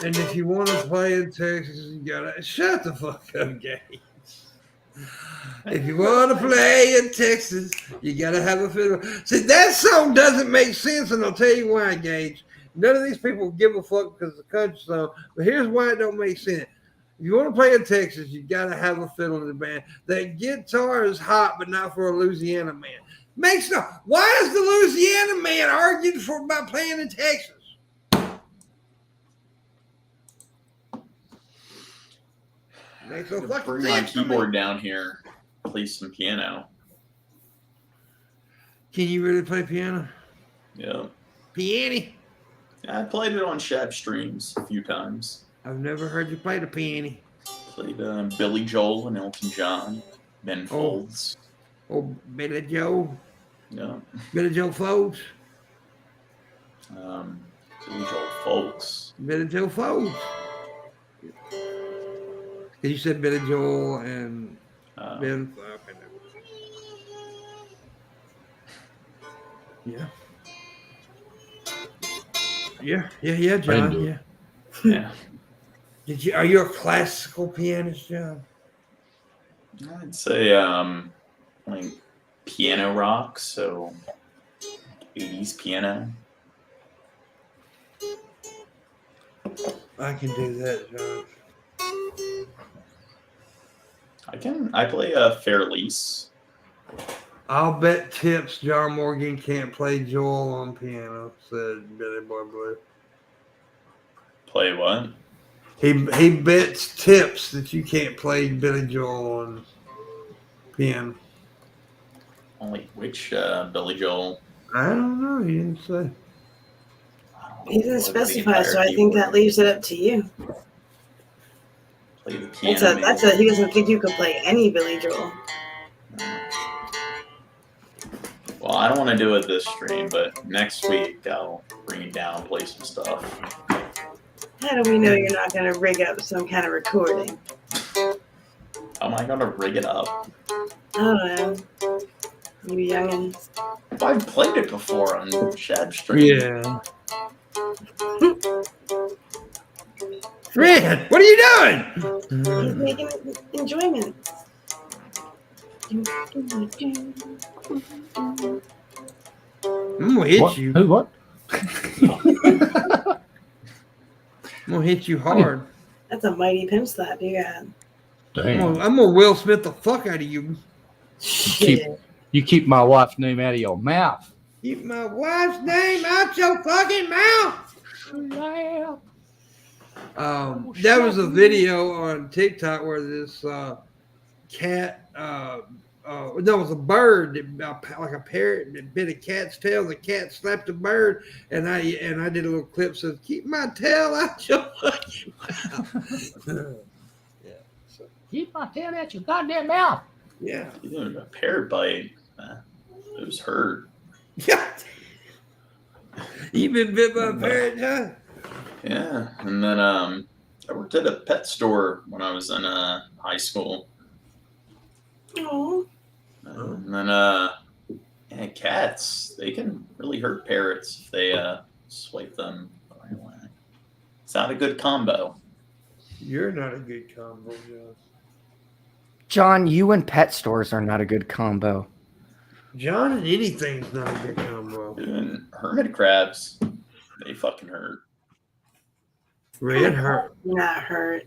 And if you want to play in Texas, you gotta shut the fuck up, Gage. If you want to play in Texas, you gotta have a fiddle. See, that song doesn't make sense, and I'll tell you why, Gage. None of these people give a fuck because the country song. But here's why it don't make sense. If you want to play in Texas, you got to have a fiddle in the band. That guitar is hot, but not for a Louisiana man. Makes no. Why is the Louisiana man arguing about playing in Texas? Makes no fucking Bring my sense to me. keyboard down here, play some piano. Can you really play piano? Yeah. Piano? I played it on Cashapp streams a few times. I've never heard you play the piano. Played Billy Joel and Elton John, Ben Folds. Oh, Billy Joe. Yeah. Billy Joe Folds. Billy Joel Folks. Billy Joe Folds. You said Billy Joel and Ben. Yeah. Yeah, John. Yeah. Yeah. Are you a classical pianist, John? I'd say like piano rock, so 80s piano. I can do that, John. I play Fair Lease. I'll bet tips John Morgan can't play Joel on piano, said Billy Boy Blue. Play what? He bets tips that you can't play Billy Joel on piano. Only which Billy Joel? I don't know. He didn't say. He didn't specify, so I think that leaves it up to you. Play the piano. He doesn't think you can play any Billy Joel. Well, I don't want to do it this stream, but next week I'll bring it down, play some stuff. How do we know you're not going to rig up some kind of recording? How am I going to rig it up? I don't know. You youngins. I've played it before on Cashapp stream. Yeah. Fred, what are you doing? He's making enjoyment. I'm gonna hit What? you. Who? What? I'm gonna hit you hard. That's a mighty pimp slap you got. Damn. I'm gonna Will Smith the fuck out of you. Shit. You keep my wife's name out of your mouth. Keep my wife's name out your fucking mouth. Yeah. That was a video on TikTok where this cat, no, it was a bird, like a parrot that bit a cat's tail. The cat slapped the bird, and I did a little clip that says, "Keep my tail out your fucking mouth." Yeah. So, Keep my tail out your goddamn mouth. yeah. Even a parrot bite. It was hurt. You been bit by a parrot, huh? Yeah, and then I worked at a pet store when I was in high school. Oh. And then yeah, cats, they can really hurt parrots if they swipe them the right way. It's not a good combo. You're not a good combo, John. John, you and pet stores are not a good combo. John and anything's not a good combo. And hermit crabs, they fucking hurt. Red hurt. Not hurt.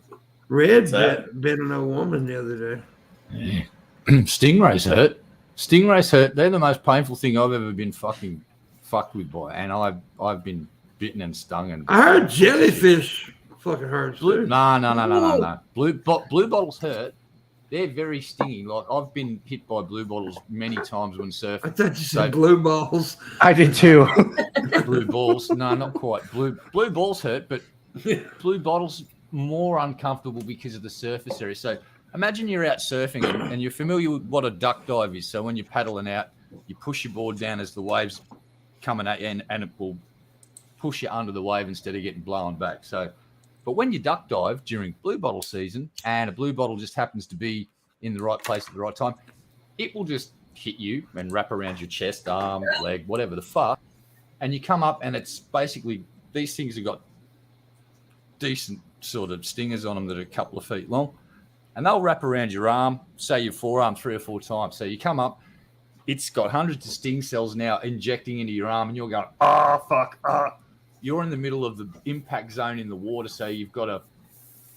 Red What's that? bit an old woman the other day. Stingrays hurt. Stingrays hurt. They're the most painful thing I've ever been fucking fucked with by, and I've been bitten and stung. And I heard jellyfish fucking hurts. blue. Too. No. Blue bottles hurt. They're very stinging. Like I've been hit by blue bottles many times when I surfing. thought you said blue balls. I did too. Blue balls. No, not quite. Blue balls hurt, but blue bottles more uncomfortable because of the surface area. So imagine you're out surfing and you're familiar with what a duck dive is. So when you're paddling out, you push your board down as the waves coming at you, and it will push you under the wave instead of getting blown back. So, but when you duck dive during blue bottle season and a blue bottle just happens to be in the right place at the right time, it will just hit you and wrap around your chest, arm, leg, whatever the fuck. And you come up and it's basically, these things have got decent sort of stingers on them that are a couple of feet long, and they'll wrap around your arm, say your forearm 3 or 4 times. So you come up, it's got hundreds of sting cells now injecting into your arm, and you're going, oh fuck, you're in the middle of the impact zone in the water, so you've got to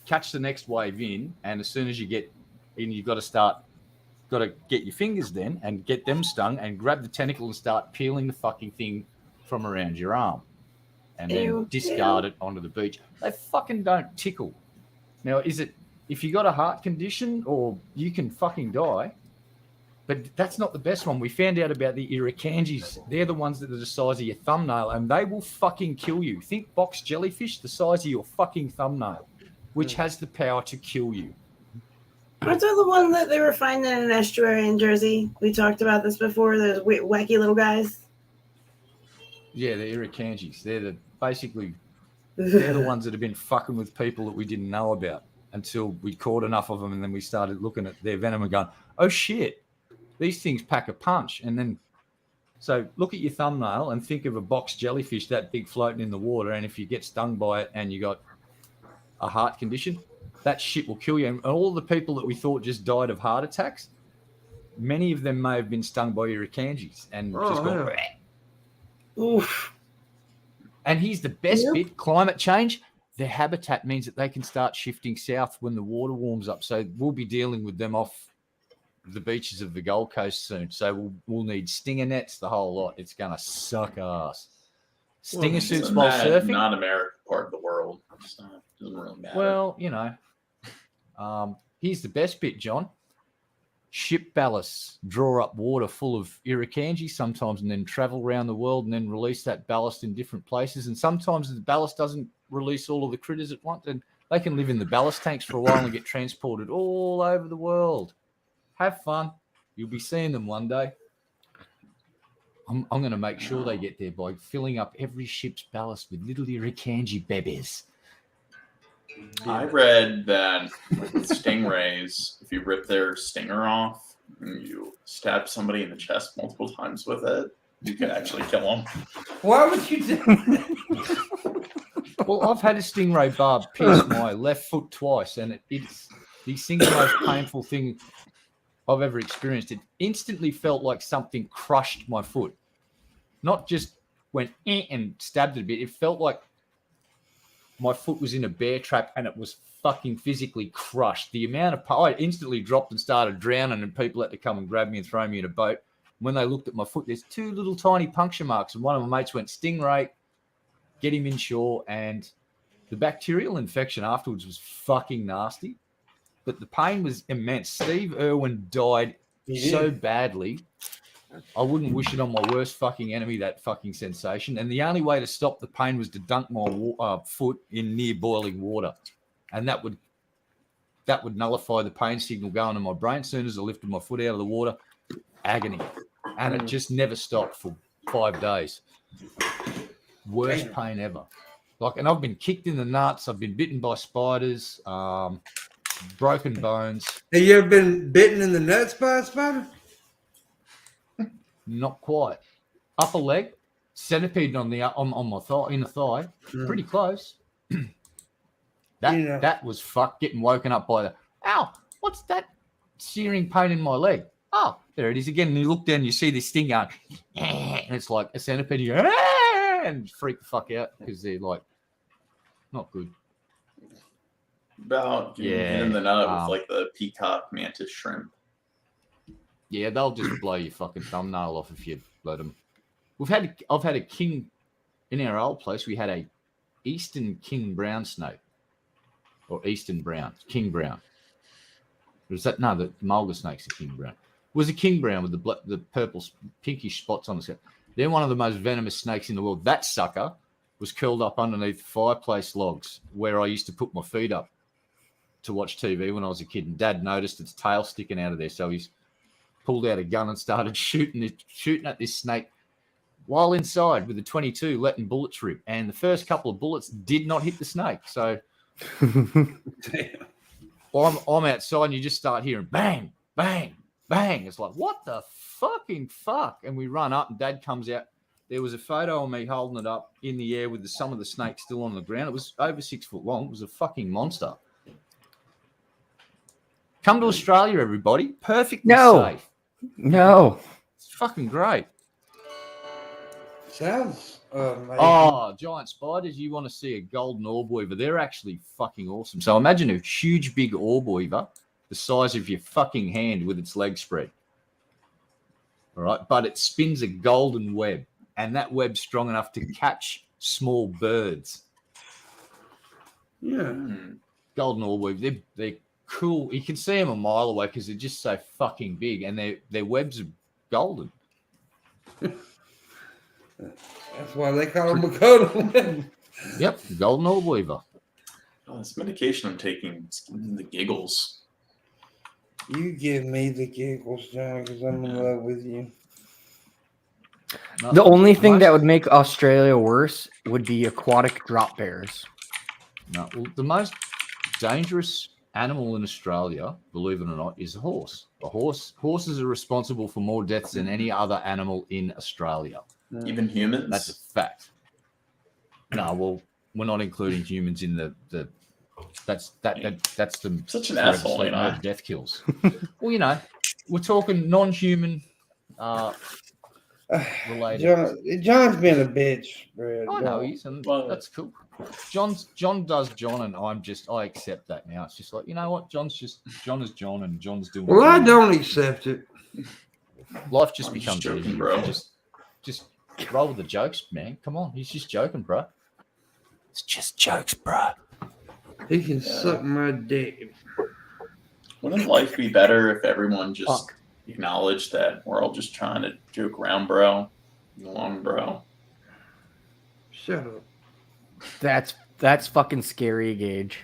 catch the next wave in, and as soon as you get in, you've got to get your fingers then and get them stung and grab the tentacle and start peeling the fucking thing from around your arm and then Ew. discard it onto the beach. They fucking don't tickle. Now, is it if you got a heart condition or you can fucking die? But that's not the best one. We found out about the irukandjis. They're the ones that are the size of your thumbnail, and they will fucking kill you. Think box jellyfish, the size of your fucking thumbnail, which has the power to kill you. Aren't they the one that they were finding in an estuary in Jersey? We talked about this before. Those wacky little guys. Yeah, the irukandjis. They're the ones that have been fucking with people that we didn't know about until we caught enough of them, and then we started looking at their venom and going, oh shit, these things pack a punch. And then, so look at your thumbnail and think of a box jellyfish that big floating in the water, and if you get stung by it and you got a heart condition, that shit will kill you. And all the people that we thought just died of heart attacks, many of them may have been stung by irukandjis and just gone. Oof. And here's the best bit: climate change. Their habitat means that they can start shifting south when the water warms up. So we'll be dealing with them off the beaches of the Gold Coast soon. So we'll need stinger nets, the whole lot. It's gonna suck ass. Stinger suits while surfing. Not American part of the world. So it doesn't really matter. Well, you know, here's the best bit, John. Ship ballasts draw up water full of irukandji sometimes and then travel around the world and then release that ballast in different places. And sometimes the ballast doesn't release all of the critters at once, and they can live in the ballast tanks for a while and get transported all over the world. Have fun. You'll be seeing them one day. I'm going to make sure they get there by filling up every ship's ballast with little irukandji babies. I read that with stingrays, if you rip their stinger off and you stab somebody in the chest multiple times with it, you can actually kill them. Why would you do that? Well, I've had a stingray barb pierce my left foot twice, and it's the single most painful thing I've ever experienced. It instantly felt like something crushed my foot. Not just went and stabbed it a bit. It felt like my foot was in a bear trap and it was fucking physically crushed. The amount of I instantly dropped and started drowning, and people had to come and grab me and throw me in a boat. When they looked at my foot, there's 2 little tiny puncture marks, and one of my mates went, stingray, get him inshore, and the bacterial infection afterwards was fucking nasty. But the pain was immense. Steve Irwin died so badly. I wouldn't wish it on my worst fucking enemy, that fucking sensation. And the only way to stop the pain was to dunk my foot in near boiling water. And that would nullify the pain signal going in my brain. As soon as I lifted my foot out of the water, agony. And it just never stopped for 5 days. Worst pain ever. And I've been kicked in the nuts. I've been bitten by spiders, broken bones. Have you ever been bitten in the nuts by a spider? Not quite. Upper leg, centipede on my thigh, inner thigh, pretty close. That was fucked. Getting woken up by the ow. What's that searing pain in my leg? Oh, there it is again. And you look down, you see this thing going, and it's like a centipede. You go, and freak the fuck out because they're like not good. About in the nut with like the peacock mantis shrimp. Yeah, they'll just blow your fucking thumbnail off if you let them. I've had a king in our old place. We had a eastern king brown snake, or eastern brown, king brown. Was that no? The mulga snake's a king brown. It was a king brown with the purple pinkish spots on the scale. They're one of the most venomous snakes in the world. That sucker was curled up underneath fireplace logs where I used to put my feet up to watch TV when I was a kid. And Dad noticed its tail sticking out of there, so he's pulled out a gun and started shooting at this snake while inside with a 22, letting bullets rip. And the first couple of bullets did not hit the snake. So I'm outside and you just start hearing bang, bang, bang. It's like, what the fucking fuck? And we run up and Dad comes out. There was a photo of me holding it up in the air with some of the snake still on the ground. It was over 6 foot long. It was a fucking monster. Come to Australia, everybody. Perfectly safe. No. It's fucking great. Sounds Maybe. Oh, giant spiders! You want to see a golden orb weaver? They're actually fucking awesome. So imagine a huge, big orb weaver, the size of your fucking hand, with its legs spread. All right, but it spins a golden web, and that web's strong enough to catch small birds. Yeah. Golden orb weaver, they're cool. You can see them a mile away because they're just so fucking big, and their webs are golden. That's why they call them a golden. Yep, golden orb weaver. Oh, this medication I'm taking is giving me the giggles. You give me the giggles, John, because I'm in love with you. No, The only thing that would make Australia worse would be aquatic drop bears. No, well, the most dangerous animal in Australia, believe it or not, is a horse. Horses are responsible for more deaths than any other animal in Australia. Even humans? That's a fact. No, well, we're not including humans in the that's the Such an asshole, you know. death kills. Well, you know, we're talking non-human related. John's been a bitch, bro. I know he's, and Well, that's cool. John does John, and I accept that now. It's just like, you know what, John is John, and John's doing. Well, I John. don't accept it. Life just I'm becomes just joking, easier. bro. Just roll with the jokes, man. Come on, he's just joking, bro. It's just jokes, bro. He can suck my dick. Wouldn't life be better if everyone just acknowledged that we're all just trying to joke around, bro? Go on, bro. Shut up. That's fucking scary, Gage.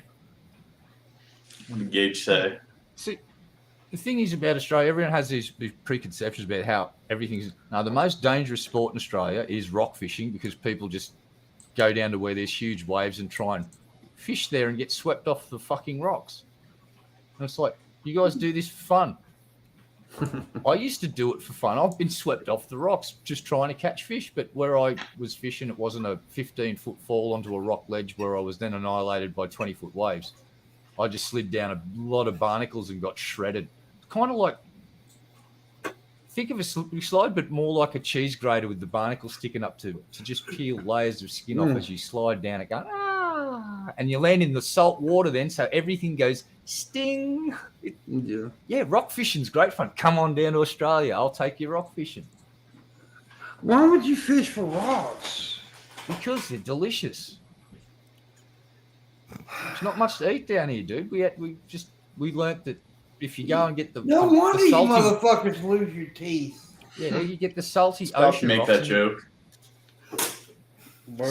What did Gage say? See, the thing is about Australia, everyone has these preconceptions about how everything's. Now, the most dangerous sport in Australia is rock fishing because people just go down to where there's huge waves and try and fish there and get swept off the fucking rocks. And it's like, you guys do this for fun. I used to do it for fun. I've been swept off the rocks just trying to catch fish, but where I was fishing, it wasn't a 15-foot fall onto a rock ledge where I was then annihilated by 20-foot waves. I just slid down a lot of barnacles and got shredded. Kind of like, think of a slippery slide, but more like a cheese grater with the barnacle sticking up to just peel layers of skin off as you slide down it, going, and you land in the salt water then, so everything goes sting. Yeah, rock fishing's great fun. Come on down to Australia. I'll take you rock fishing. Why would you fish for rocks? Because they're delicious. There's not much to eat down here, dude. We learnt that if you go and get the wonder the you salty, motherfuckers lose your teeth. yeah, you get the salty Stop ocean make rocks that and- joke.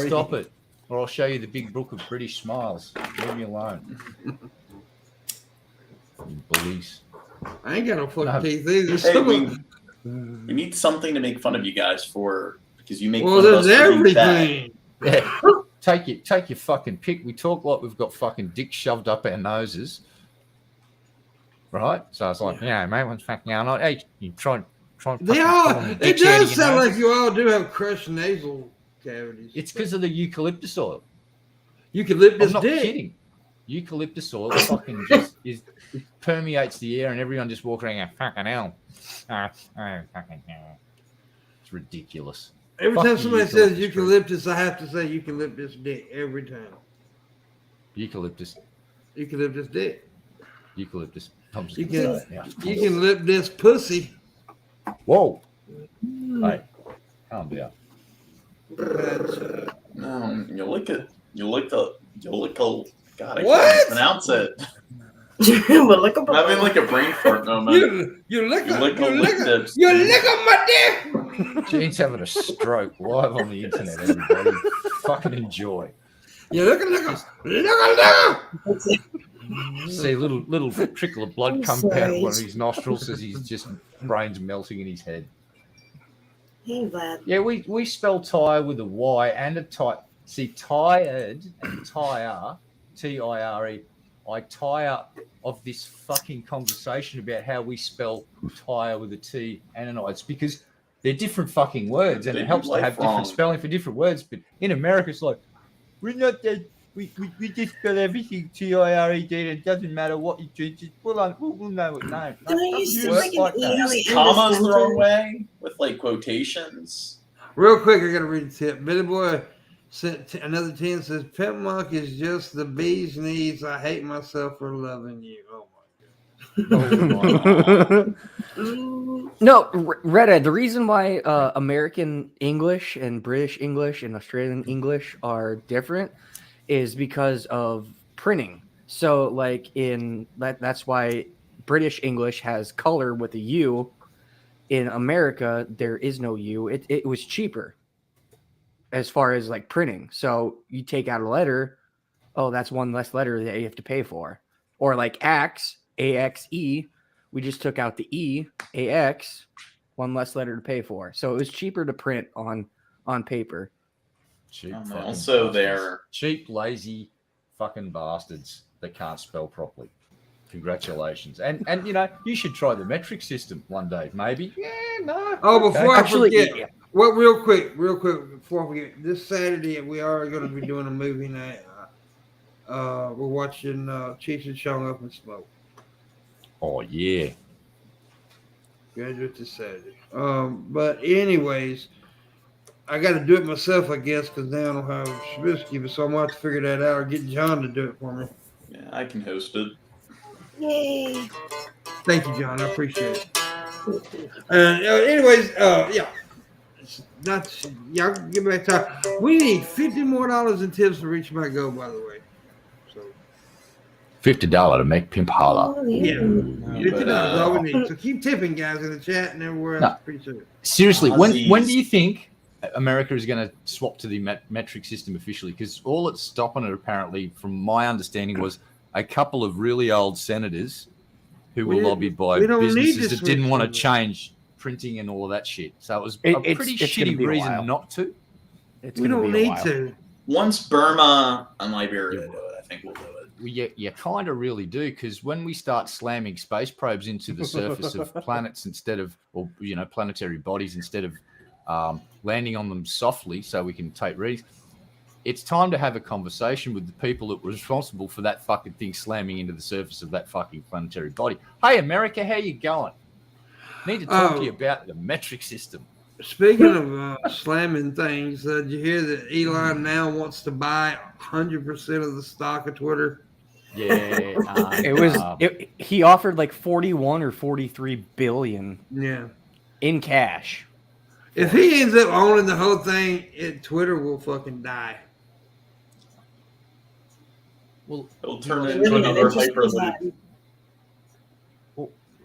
Stop it, or I'll show you the big book of British smiles. Leave me alone. You bullies. I ain't got no fucking No. teeth either. Hey, Some we of- need something to make fun of you guys for, because you make well, fun of us there's for being fat. everything. Yeah. Take your fucking pick. We talk like we've got fucking dicks shoved up our noses. Right? So it's like, yeah, mate, what's fucking going on? Hey, you try and They fucking all. pull them It dicks out of does your sound noses. like you all do have crushed nasal cavities. It's because of the eucalyptus oil. You could lift I'm this not dick. kidding. Eucalyptus oil fucking just it permeates the air and everyone just walks around going, fucking hell. Fucking hell. It's ridiculous. Every Fuck time you, somebody says eucalyptus eucalyptus, I have to say eucalyptus dick every time. Eucalyptus. Eucalyptus dick. Eucalyptus. I'm just You gonna can say it now. you can lip this pussy. Whoa. Hey, calm down. No, you lick it. You lick the. God, I What? can't pronounce it. Well, look I'm having like a brain fart moment. You lick You a lick you a lick lick a tips. you lick on my dick. Gene's having a stroke live on the internet, everybody. Fucking enjoy. You lick a. See a little trickle of blood I'm come out sorry. of one of his nostrils as he's just brains melting in his head. Hey, Vlad. Yeah, we spell tire with a Y and a tie. See, tired and tire, Tire. I tire of this fucking conversation about how we spell tire with a T and an I. It's because they're different fucking words, and They it do helps to life have different wrong. spelling for different words. But in America, it's like we're not that. We just spell everything Tired. It doesn't matter what you do. Just we'll know it. No, Can I use doesn't work something like that. easy? Commas the wrong way with like quotations. Real quick, I got to read the tip. Billy Boy sent another 10, says, PIMPMUNK is just the bee's knees. I hate myself for loving you. Oh, No, Retta, the reason why American English and British English and Australian English are different is because of printing. So, like that's why British English has color with a U. In America, there is no U. It was cheaper as far as like printing. So you take out a letter, oh, that's one less letter that you have to pay for. Or like axe, AXE, we just took out the E, AX, one less letter to pay for. So it was cheaper to print on paper. Cheap. Also, they're cheap, lazy, fucking bastards that can't spell properly. Congratulations, and you know you should try the metric system one day, maybe. Yeah, no. Oh, okay. before I Actually, forget, yeah. well, real quick, before I forget, this Saturday we are going to be doing a movie night. We're watching Cheech and Chong Up in Smoke. Oh yeah. Graduate this Saturday. But anyways, I got to do it myself, I guess, because now I don't have Trubisky, but so I'm going to have to figure that out or get John to do it for me. yeah, I can host it. Yay. Thank you, John. I appreciate it. Anyways, yeah. It's not, y'all get back to we need $50 more in tips to reach my goal, by the way. So $50 to make pimp holler. yeah, $50 But, all we need. So keep tipping, guys, in the chat and everywhere else. Appreciate it. Seriously, when do Aussies. you think America is going to swap to the metric system officially? Because all it's stopping it, apparently, from my understanding, was a couple of really old senators who were lobbied by we don't need businesses to that didn't switch want to to it. change printing and all of that shit. So it was a It's pretty gonna shitty be a reason while. not to. It's We gonna don't be a need while. to. Once Burma and Liberia do it, I think we'll do it. Well, you kind of really do, because when we start slamming space probes into the surface of planets instead of, or planetary bodies instead of landing on them softly so we can take readings, it's time to have a conversation with the people that were responsible for that fucking thing slamming into the surface of that fucking planetary body. Hey, America, how you going? Need to talk to you about the metric system. Speaking of slamming things, did you hear that Elon now wants to buy 100% of the stock of Twitter? Yeah, He offered like 41 or 43 billion Yeah. in cash. If he ends up owning the whole thing, Twitter will fucking die. well, It'll turn It into really another just hyperloop. design.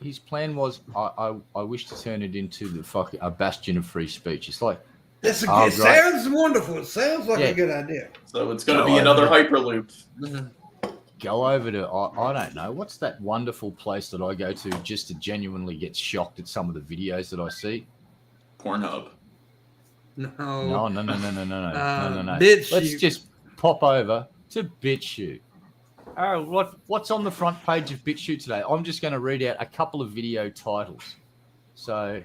his plan was, I wish to turn it into a bastion of free speech. It's like, It Oh, sounds wonderful. It sounds like Yeah. a good idea. So it's going to be another hyperloop. go over to, I don't know, what's that wonderful place that I go to just to genuinely get shocked at some of the videos that I see? Pornhub. No. No. BitChute. Let's just pop over to BitChute. Oh, what's on the front page of BitChute today? I'm just going to read out a couple of video titles. So,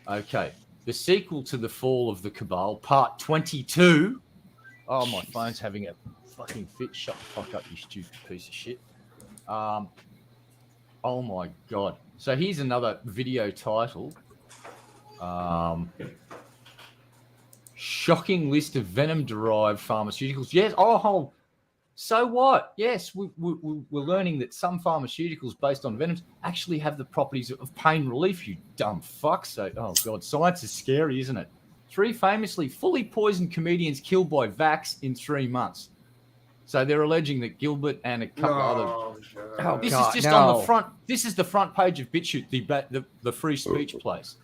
okay. The sequel to The Fall of the Cabal, Part 22. Oh, my phone's having a fucking fit. Shut the fuck up, you stupid piece of shit. Oh, my God. So here's another video title. Shocking list of venom-derived pharmaceuticals. Yes. Oh, so what? Yes, we're learning that some pharmaceuticals based on venoms actually have the properties of pain relief, you dumb fuck. So, oh, God, science is scary, isn't it? 3 famously fully poisoned comedians killed by vax in 3 months. So they're alleging that Gilbert and a couple other... Oh, This God, is just no. on the front. This is the front page of BitChute, the free speech place.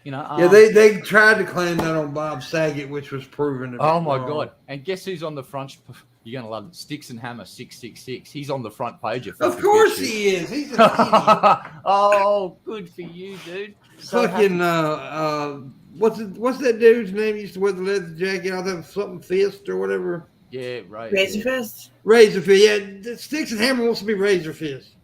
You know. Yeah, they tried to claim that on Bob Saget, which was proven to be Oh my wrong. God! And guess who's on the front? You're gonna love it. Sticks and Hammer 666. He's on the front page of. Of fucking course BitChute. he is. He's an idiot. Oh, good for you, dude. So Fucking happy. what's that dude's name? He used to wear the leather jacket. I think something Fist or whatever. Yeah, right. Razor yeah. Fist. Razor Fist. Yeah, Sticks and Hammer wants to be Razor Fist.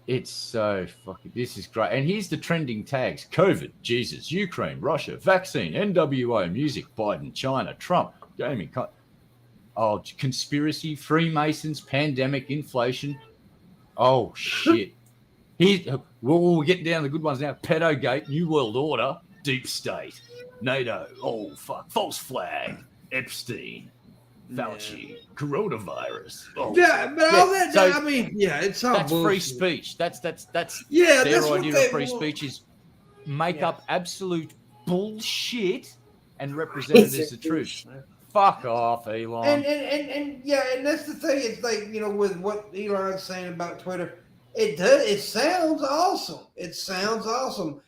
It's so fucking. This is great. And here's the trending tags: COVID, Jesus, Ukraine, Russia, vaccine, NWO, music, Biden, China, Trump, gaming. Oh, conspiracy, Freemasons, pandemic, inflation. Oh shit. We'll get down to the good ones now. Pedogate, New World Order. deep state, NATO, oh fuck, false flag, Epstein, Fauci, coronavirus. Oh. Yeah, but all that. so I mean, yeah, it's all that's free bullshit. speech. That's Yeah, their that's what idea they of free want. speech is make Yeah. up absolute bullshit and represent it as the truth. Fuck off, Elon. And yeah, and that's the thing. It's like, you know, with what Elon's saying about Twitter, it sounds awesome. It sounds awesome,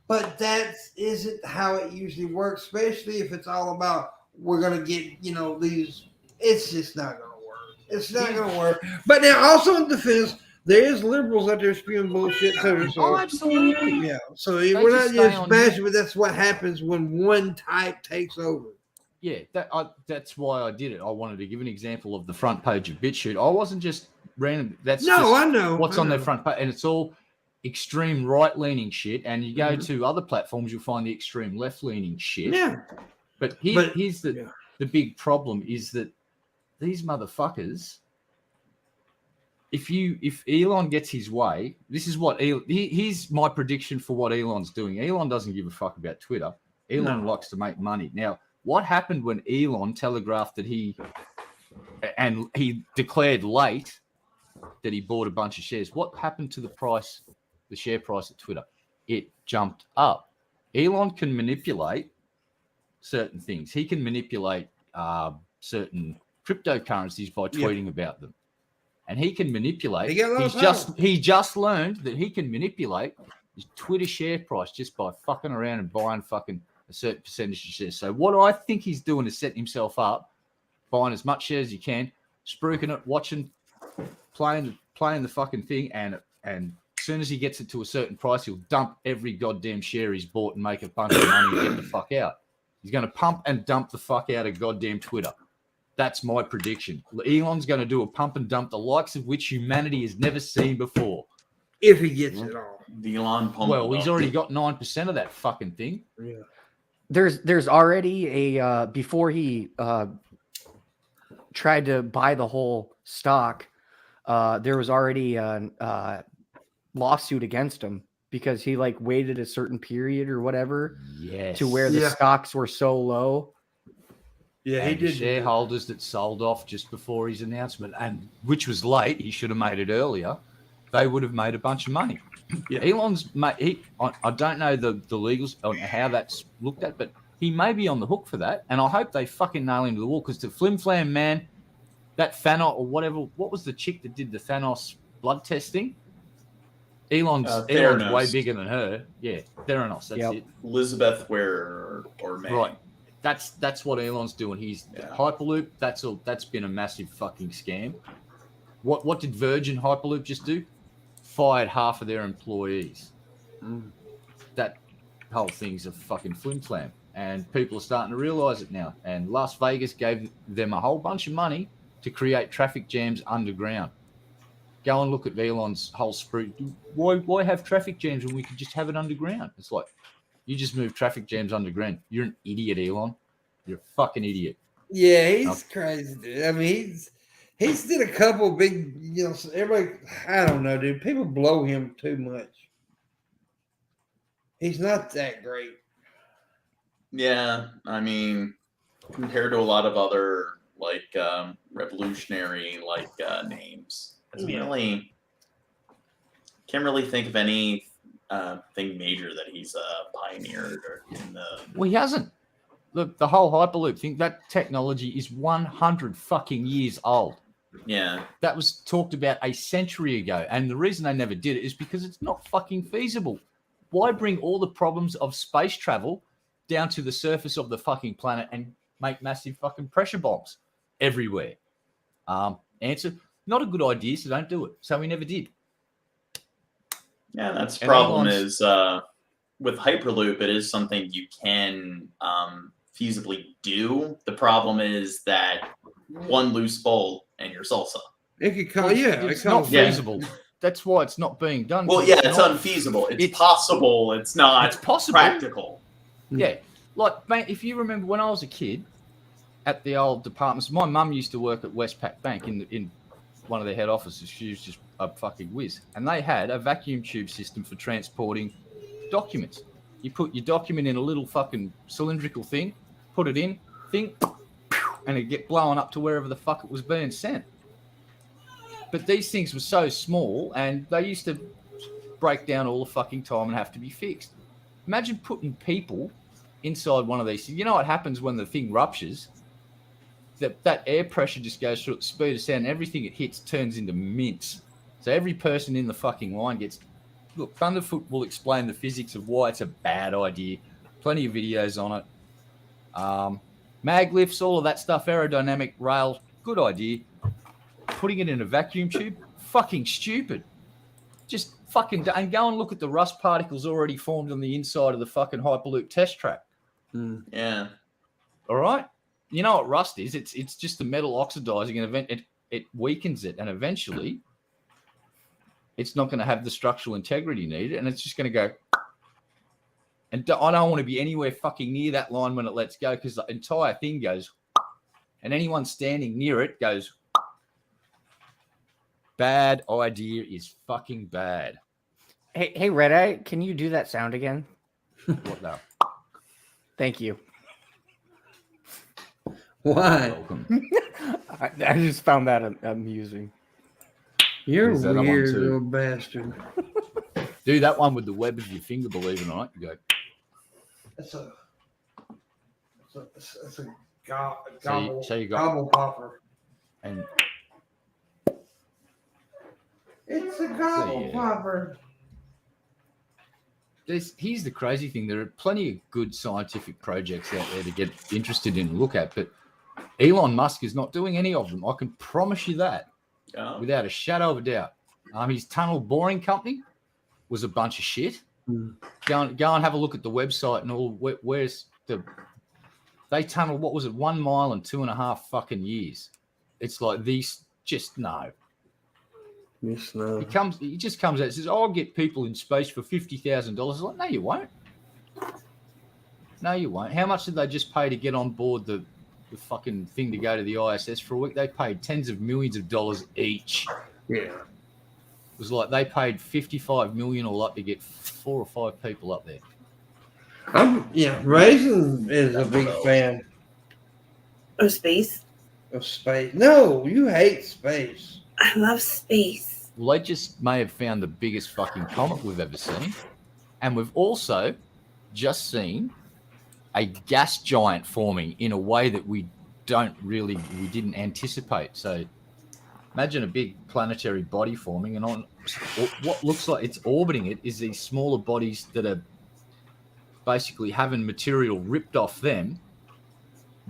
but that isn't how it usually works. Especially if it's all about we're gonna get, you know, these. It's just not gonna work. It's not gonna work. But now, also in defense, there is liberals out there spewing bullshit too. So Oh, absolutely. yeah. So They we're just not stay just on bashing, but that's what happens when one type takes over. Yeah, that's why I did it. I wanted to give an example of the front page of BitChute. I wasn't just random. That's No, just I know what's I on their know. front page, and it's all extreme right-leaning shit. And you go to other platforms, you'll find the extreme left-leaning shit. Yeah. But But- here's the big problem is that these motherfuckers. If Elon gets his way, this is what here's my prediction for what Elon's doing. Elon doesn't give a fuck about Twitter. Elon likes to make money. Now, what happened when Elon telegraphed that he declared late that he bought a bunch of shares? What happened to the share price of Twitter? It jumped up. Elon can manipulate certain things. He can manipulate certain cryptocurrencies by tweeting about them. And he can manipulate. He got a lot of power. He just learned that he can manipulate his Twitter share price just by fucking around and buying fucking a certain percentage of shares. So what I think he's doing is setting himself up, buying as much shares as he can, spruiking it, watching, playing the fucking thing, and as soon as he gets it to a certain price, he'll dump every goddamn share he's bought and make a bunch of money and get the fuck out. He's going to pump and dump the fuck out of goddamn Twitter. That's my prediction. Elon's going to do a pump and dump the likes of which humanity has never seen before. If he gets it all. The Elon pump. Well, he's already got 9% of that fucking thing. Yeah. There's already a before he tried to buy the whole stock, there was already a lawsuit against him because he like waited a certain period or whatever to where the stocks were so low. Yeah, And he did. shareholders that sold off just before his announcement, and which was late. He should have made it earlier. They would have made a bunch of money. Yeah. Elon's, I don't know the legals on how that's looked at, but he may be on the hook for that. And I hope they fucking nail him to the wall because the flim flam man, that Thanos or whatever, what was the chick that did the Thanos blood testing? Elon's way bigger than her. Yeah, Theranos. That's it. Elizabeth Ware or May. Right. That's what Elon's doing. He's Hyperloop. That's been a massive fucking scam. What did Virgin Hyperloop just do? Fired half of their employees. That whole thing's a fucking flim flam, and people are starting to realize it now. And Las Vegas gave them a whole bunch of money to create traffic jams underground. Go and look at Elon's whole spree. Why have traffic jams when we could just have it underground? It's like, you just move traffic jams underground. You're an idiot, Elon. You're a fucking idiot. Yeah, he's crazy, dude. I mean, he's did a couple big, you know, everybody, I don't know, dude. People blow him too much. He's not that great. Yeah, I mean, compared to a lot of other like revolutionary names, can't really think of any thing major that he's pioneered or in the. Well, he hasn't. Look, the whole Hyperloop thing, that technology is 100 fucking years old. Yeah. That was talked about a century ago. And the reason they never did it is because it's not fucking feasible. Why bring all the problems of space travel down to the surface of the fucking planet and make massive fucking pressure bombs everywhere? Answer, not a good idea, so don't do it. So we never did. Yeah, that's the problem is with Hyperloop, it is something you can feasibly do. The problem is that one loose bolt and your salsa. It could call, it's not feasible. That's why it's not being done. Well, yeah, it's unfeasible. It's possible. It's not it's possible. Practical. Yeah. Like, mate, if you remember when I was a kid at the old departments, my mum used to work at Westpac Bank in one of their head offices. She was just a fucking whiz. And they had a vacuum tube system for transporting documents. You put your document in a little fucking cylindrical thing, put it in, and it get blown up to wherever the fuck it was being sent. But these things were so small, and they used to break down all the fucking time and have to be fixed. Imagine putting people inside one of these. You know what happens when the thing ruptures? That air pressure just goes through at the speed of sound. And everything it hits turns into mince. So every person in the fucking line gets... Look, Thunderfoot will explain the physics of why it's a bad idea. Plenty of videos on it. Mag lifts, all of that stuff, aerodynamic rail, good idea. Putting it in a vacuum tube, fucking stupid. Just fucking... And go and look at the rust particles already formed on the inside of the fucking Hyperloop test track. Yeah. All right? You know what rust is? It's just the metal oxidizing, and it weakens it, and eventually it's not going to have the structural integrity needed, and it's just going to go. And I don't want to be anywhere fucking near that line when it lets go, because the entire thing goes, and anyone standing near it goes. Bad idea is fucking bad. Hey, Red Eye, can you do that sound again? What now? Thank you. Why? Welcome. I just found that amusing. You're There's a that other one weird too. little bastard. Do that one with the web of your finger, believe it or not. You go. That's a gobble, So you got, gobble popper. and It's a gobble yeah. popper. Here's the crazy thing. There are plenty of good scientific projects out there to get interested in and look at, but Elon Musk is not doing any of them. I can promise you that without a shadow of a doubt. His tunnel boring company was a bunch of shit. Go and have a look at the website and all. Where's they tunneled, what was it, 1 mile in 2.5 fucking years. It's like these, just no. Yes, no. He just comes out and says, I'll get people in space for $50,000. Like, no, you won't. No, you won't. How much did they just pay to get on board the fucking thing to go to the ISS for a week? They paid tens of millions of dollars each. Yeah. It was like they paid $55 million all up to get 4 or 5 people up there. Raisin is a big fan Oh, space. of space. No, you hate space. I love space. Well, they just may have found the biggest fucking comet we've ever seen. And we've also just seen a gas giant forming in a way that we didn't anticipate. So imagine a big planetary body forming, and on what looks like it's orbiting it is these smaller bodies that are basically having material ripped off them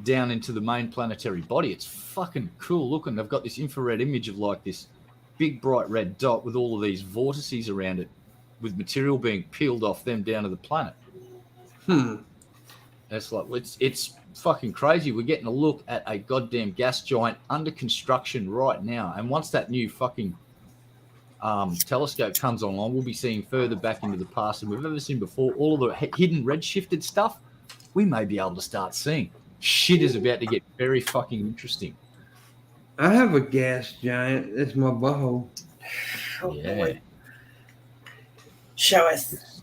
down into the main planetary body. It's fucking cool looking. They've got this infrared image of like this big bright red dot with all of these vortices around it with material being peeled off them down to the planet. And it's like, it's fucking crazy. We're getting a look at a goddamn gas giant under construction right now. And once that new fucking telescope comes online, we'll be seeing further back into the past than we've ever seen before. All of the hidden redshifted stuff, we may be able to start seeing. Shit is about to get very fucking interesting. I have a gas giant. It's my butthole. Oh, Yeah. boy. Show us.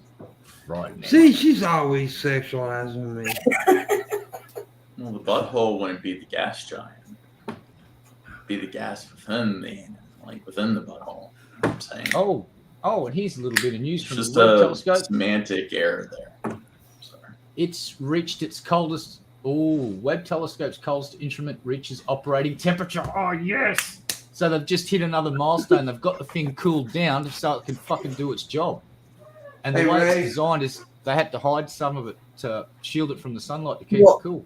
Right now. See, she's always sexualizing me. Well, the butthole wouldn't be the gas giant. It'd be the gas within the butthole. I'm saying. Oh, and here's a little bit of news It's from just the Webb a telescope. semantic error there. Sorry. It's reached its coldest. Oh, Webb telescope's coldest instrument reaches operating temperature. Oh, yes. So they've just hit another milestone. They've got the thing cooled down so it can fucking do its job. And the Hey, way Ray. it's designed is they had to hide some of it to shield it from the sunlight to keep What? it cool.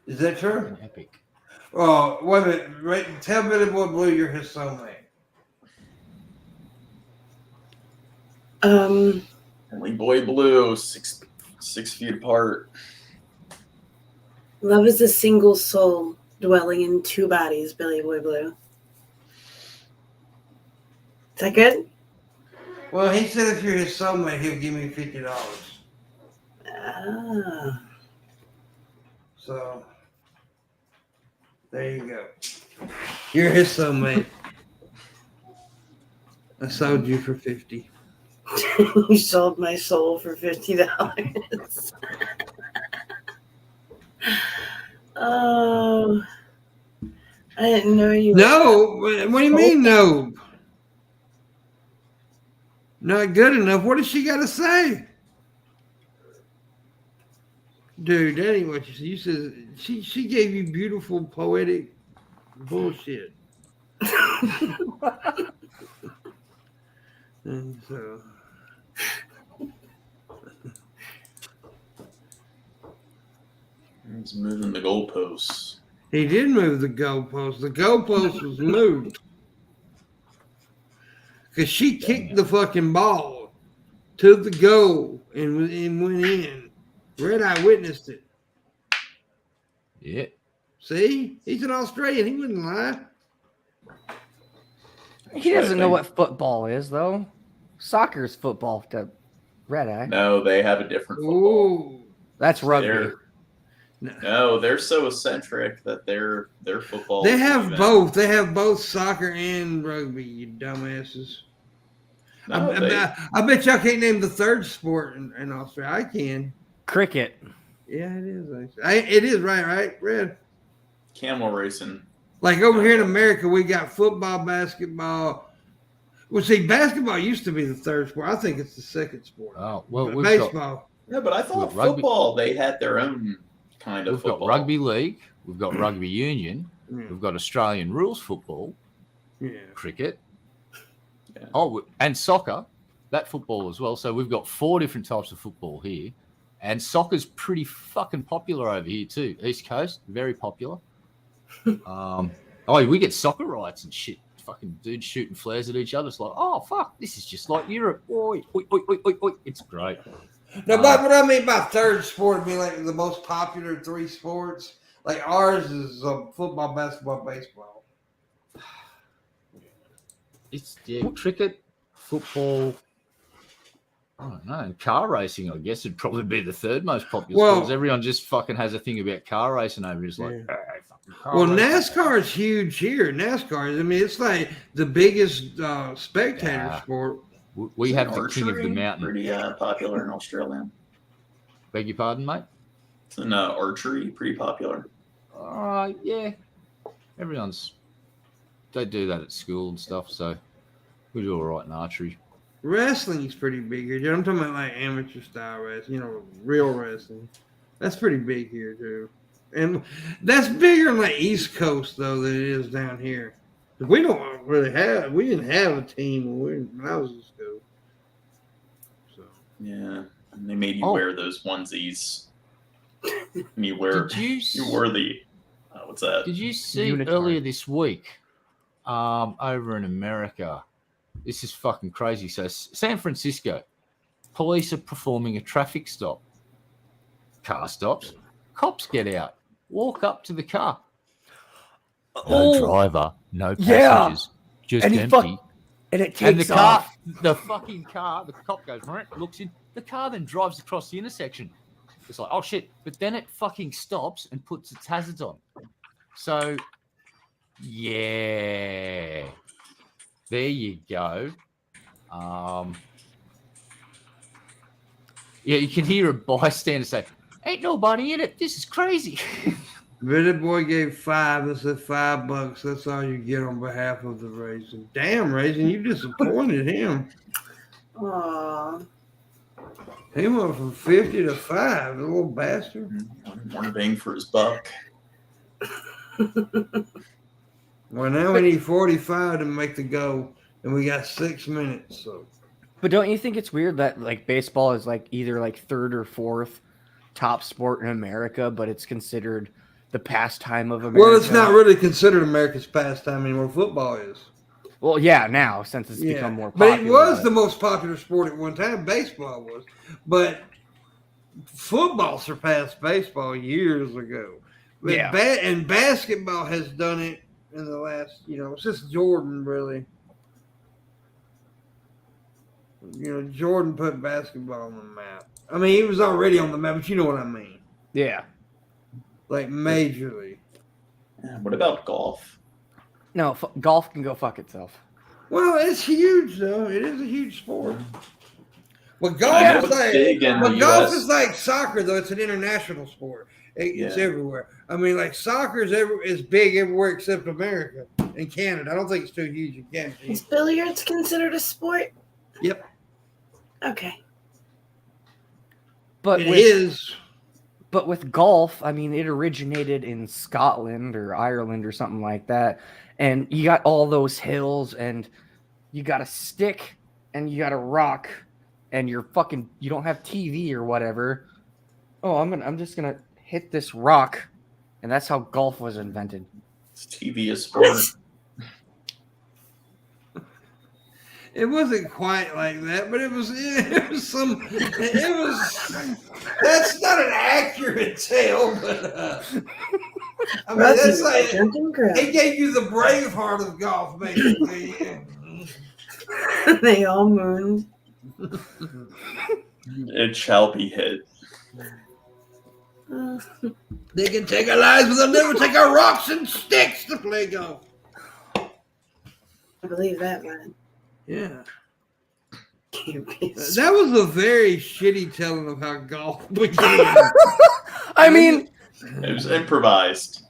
Is that true? Epic. Oh, wait a minute. Right, tell Billy Boy Blue you're his soulmate. Only boy blue, 6 feet apart. Love is a single soul dwelling in 2 bodies, Billy Boy Blue. Is that good? Well, he said if you're his soulmate, he'll give me $50. Ah. So, there you go. You're his soulmate. I sold you for 50. You sold my soul for $50. Oh, I didn't know you. No, what do you mean no? Not good enough. What does she got to say? Dude, that ain't what you said. You said she gave you beautiful poetic bullshit. And so He's moving the goalposts. he did move the goalpost. The goalpost was moved. Because she kicked the fucking ball to the goal and went in. Red Eye witnessed it. Yeah. See? He's an Australian. He wouldn't lie. He doesn't know what football is, though. Soccer's football to Red Eye. No, they have a different football. Ooh. That's rugby. No, they're so eccentric that their football. They is have even. both. They have both soccer and rugby, you dumbasses. No, I bet y'all can't name the third sport in Australia. I can. Cricket. Yeah, it is. It is right, Red. camel racing. Like over here in America, we got football, basketball. Well, see, basketball used to be the third sport. I think it's the second sport. Oh, well, But we've baseball. Yeah, but I thought We've got rugby. football, they had their own kind of We've football. got rugby league, we've got rugby union, Yeah. we've got Australian rules football, Yeah. cricket, Yeah. and soccer, that football as well. So we've got 4 different types of football here, and soccer's pretty fucking popular over here too. East Coast, very popular. We get soccer rights and shit. Fucking dudes shooting flares at each other. It's like, oh fuck, this is just like Europe. Oi, oi, oi, oi, oi, oi. It's great. No, but what I mean by third sport being like the most popular 3 sports, like ours is football, basketball, baseball. It's cricket, football. I don't know. And car racing, I guess, would probably be the third most popular Well- sport. 'Cause everyone just fucking has a thing about car racing over here. It's like, Yeah. "Hey, fucking car Well, racing." NASCAR is huge here. NASCAR, I mean, it's like the biggest spectator Yeah. sport. We Isn't have the king of the archery mountain. Pretty popular in Australia. Beg your pardon, mate? Isn't archery pretty popular? Yeah. They do that at school and stuff, so we do all right in archery. Wrestling's pretty big here. I'm talking about like amateur style wrestling, real wrestling. That's pretty big here too. And that's bigger in like East Coast though than it is down here. We didn't have a team when I was in school. So Yeah. And they made you Oh. wear those onesies. And you wear you wore the what's that? Did you see Unitard. earlier this week over in America? This is fucking crazy. So San Francisco, police are performing a traffic stop. Car stops. Cops get out. Walk up to the car. No driver, no Yeah. passengers, just And he empty. And it And takes the car, off. the fucking car, the cop goes, looks in. The car then drives across the intersection. It's like, oh shit. But then it fucking stops and puts its hazards on. So, yeah. There you go. Yeah, you can hear a bystander say, ain't nobody in it. This is crazy. Billy Boy gave 5. That's at $5. That's all you get on behalf of the Raisin. Damn, Raisin, you disappointed him. Aww. He went from 50 to 5, the little bastard. One bang for his buck. Well, now we need 45 to make the goal, and we got 6 minutes. So But don't you think it's weird that like baseball is like either like 3rd or 4th top sport in America, but it's considered the pastime of America? well, it's not really considered America's pastime anymore. Football is. Well, yeah, now since it's become more But popular. it was the most popular sport at one time. Baseball was, but football surpassed baseball years ago. But Yeah. And basketball has done it in the last, since Jordan really. Jordan put basketball on the map. I mean, he was already on the map, but you know what I mean. Yeah. Like majorly. Yeah, what about golf? No, golf can go fuck itself. Well, it's huge though. It is a huge sport. But I golf know is it's like, big in the but golf US. is like soccer, though. It's an international sport. It's Yeah. everywhere. I mean, like soccer is big everywhere except America and Canada. I don't think it's too huge in Canada. Is billiards considered a sport? Yep, Okay. But it with is. but with golf, I mean, it originated in Scotland or Ireland or something like that, and you got all those hills, and you got a stick, and you got a rock, and you don't have TV or whatever. Oh, I'm just gonna hit this rock, and that's how golf was invented. Is TV a sport? It wasn't quite like that, but it was some. It was. That's not an accurate tale, but I mean Brought to that's you by like Drunken Grill. it gave you the Braveheart of golf, basically. Yeah. They all mooned. It shall be hit. Uh, They can take our lives, but they'll never take our rocks and sticks to play golf. I believe that, man. Yeah, Can't be a that was a very shitty telling of how golf began. I mean, It was improvised.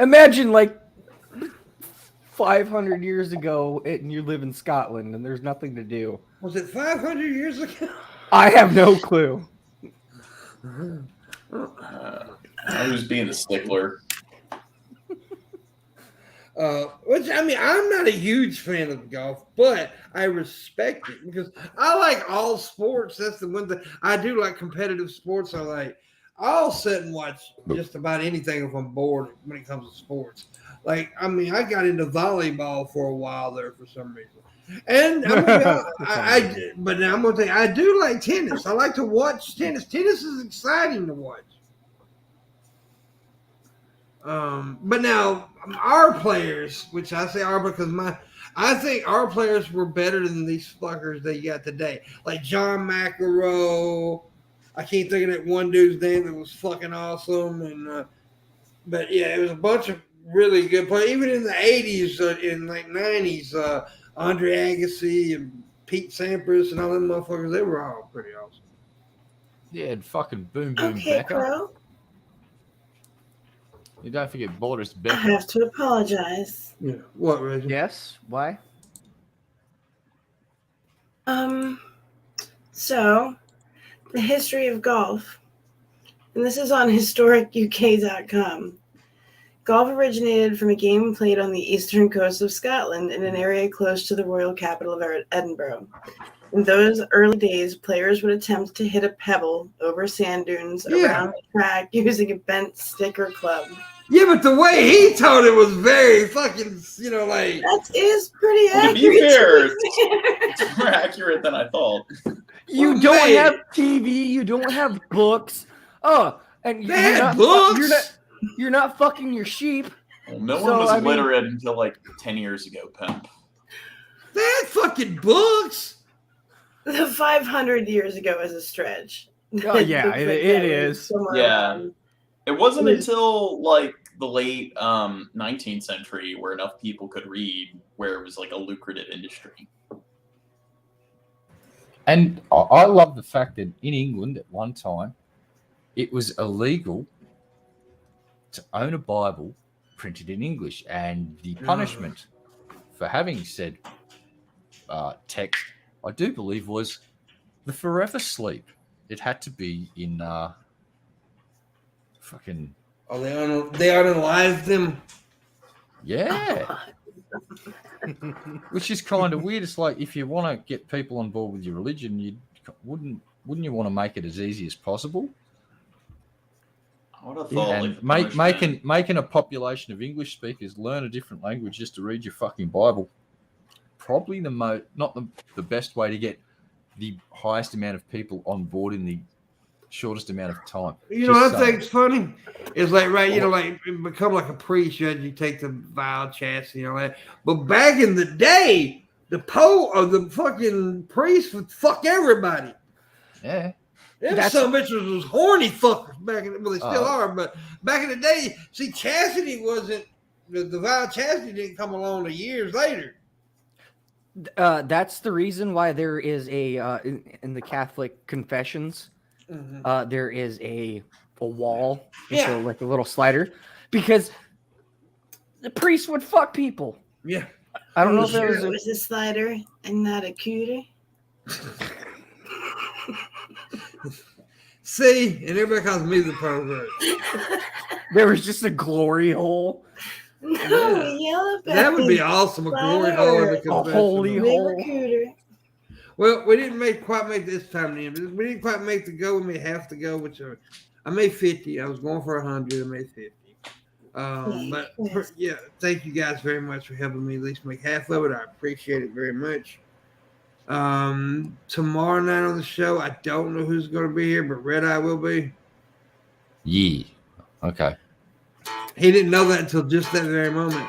imagine like 500 years ago, and you live in Scotland, and there's nothing to do. Was it 500 years ago? I have no clue. I was being a stickler. Which I mean, I'm not a huge fan of golf, but I respect it because I like all sports. That's the one thing I do like. Competitive sports. I'll sit and watch just about anything if I'm bored when it comes to sports. Like, I mean, I got into volleyball for a while there for some reason, and I'm gonna be honest, but now I'm gonna say I do like tennis. I like to watch tennis. Tennis is exciting to watch. But now our players, which I say are because I think our players were better than these fuckers they got today. Like John McEnroe, I can't think of that one dude's name that was fucking awesome. And but yeah, it was a bunch of really good players. Even in the '80s, in like '90s, Andre Agassi and Pete Sampras and all them motherfuckers, they were all pretty awesome. Yeah, and fucking boom boom Okay, Becca. Crow. You don't forget Boris I Becker. have to apologize. Yeah. What, Reggie? Yes? Why? So, the history of golf, and this is on historicuk.com. Golf originated from a game played on the eastern coast of Scotland in an area close to the royal capital of Edinburgh. In those early days, players would attempt to hit a pebble over sand dunes around the track using a bent stick or club. Yeah, but the way he told it was very fucking, like. That is pretty Well, to accurate. be fair, to it's more accurate than I thought. You Well, don't mate. have TV. You don't have books. Oh, and They had books. You're not fucking your sheep. Well, no So, one was I mean- literate until like 10 years ago, Pimp. They had fucking books. The 500 years ago is a stretch. Oh, yeah, Looks it that is. was somewhere Yeah. around. It wasn't until like the late 19th century where enough people could read where it was like a lucrative industry. And I love the fact that in England at one time, it was illegal to own a Bible printed in English. And the punishment for having said text, I do believe, was the forever sleep. It had to be in fucking... Oh, they unalived them. Yeah. Which is kind of weird. It's like if you want to get people on board with your religion, wouldn't you want to make it as easy as possible? I would have thought And like, the punishment- making a population of English speakers learn a different language just to read your fucking Bible. Probably not the best way to get the highest amount of people on board in the shortest amount of time. You know Just what I saying. think's funny? It's like, right, like become like a priest, you take the vow, chastity, and all that. But back in the day, the the fucking priest would fuck everybody. Yeah. Them some bitches was horny fuckers back in well, they still Oh. are, but back in the day, see, chastity wasn't the vow chastity didn't come along to years later. That's the reason why there is a in the Catholic confessions. There is a wall. It's Yeah. like a little slider because the priest would fuck people. Yeah. I don't know if Sure, there was it a, was a slider and not a cooter. See, and everybody calls me the pervert. there was just a glory hole. No, Yeah. yell about That would be it. awesome. A glory hole in the A confession. holy We hole. were cooter. Well, we didn't quite make this time. Then we didn't quite make the go. We made half the go, which I made 50. I was going for 100. I made 50. But yeah, thank you guys very much for helping me at least make half of it. I appreciate it very much. Tomorrow night on the show, I don't know who's going to be here, but Red Eye will be. Yeah. Okay. He didn't know that until just that very moment.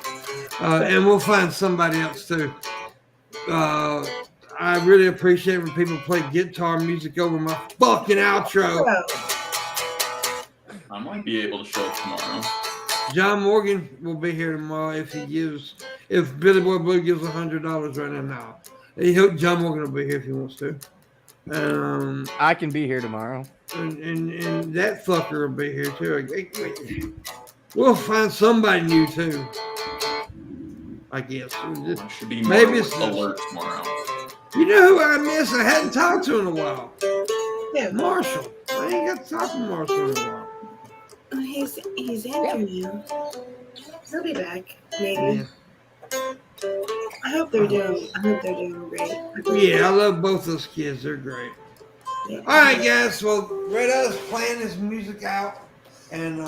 And we'll find somebody else too. I really appreciate when people play guitar music over my fucking outro. I might be able to show up tomorrow. John Morgan will be here tomorrow if Billy Boy Blue gives $100 right now. John Morgan will be here if he wants to. I can be here tomorrow. And that fucker will be here too. We'll find somebody new too. I guess. I should be Maybe more it's- alert tomorrow. You know who I miss? I hadn't talked to in a while. Yeah. Marshall. I ain't got to talk to Marshall in a while. Oh, he's Andrew now. He'll be back, maybe. Yeah. I hope they're doing great. Yeah, I love both those kids. They're great. Yeah. All right, guys. Well, Red Eye's playing his music out, and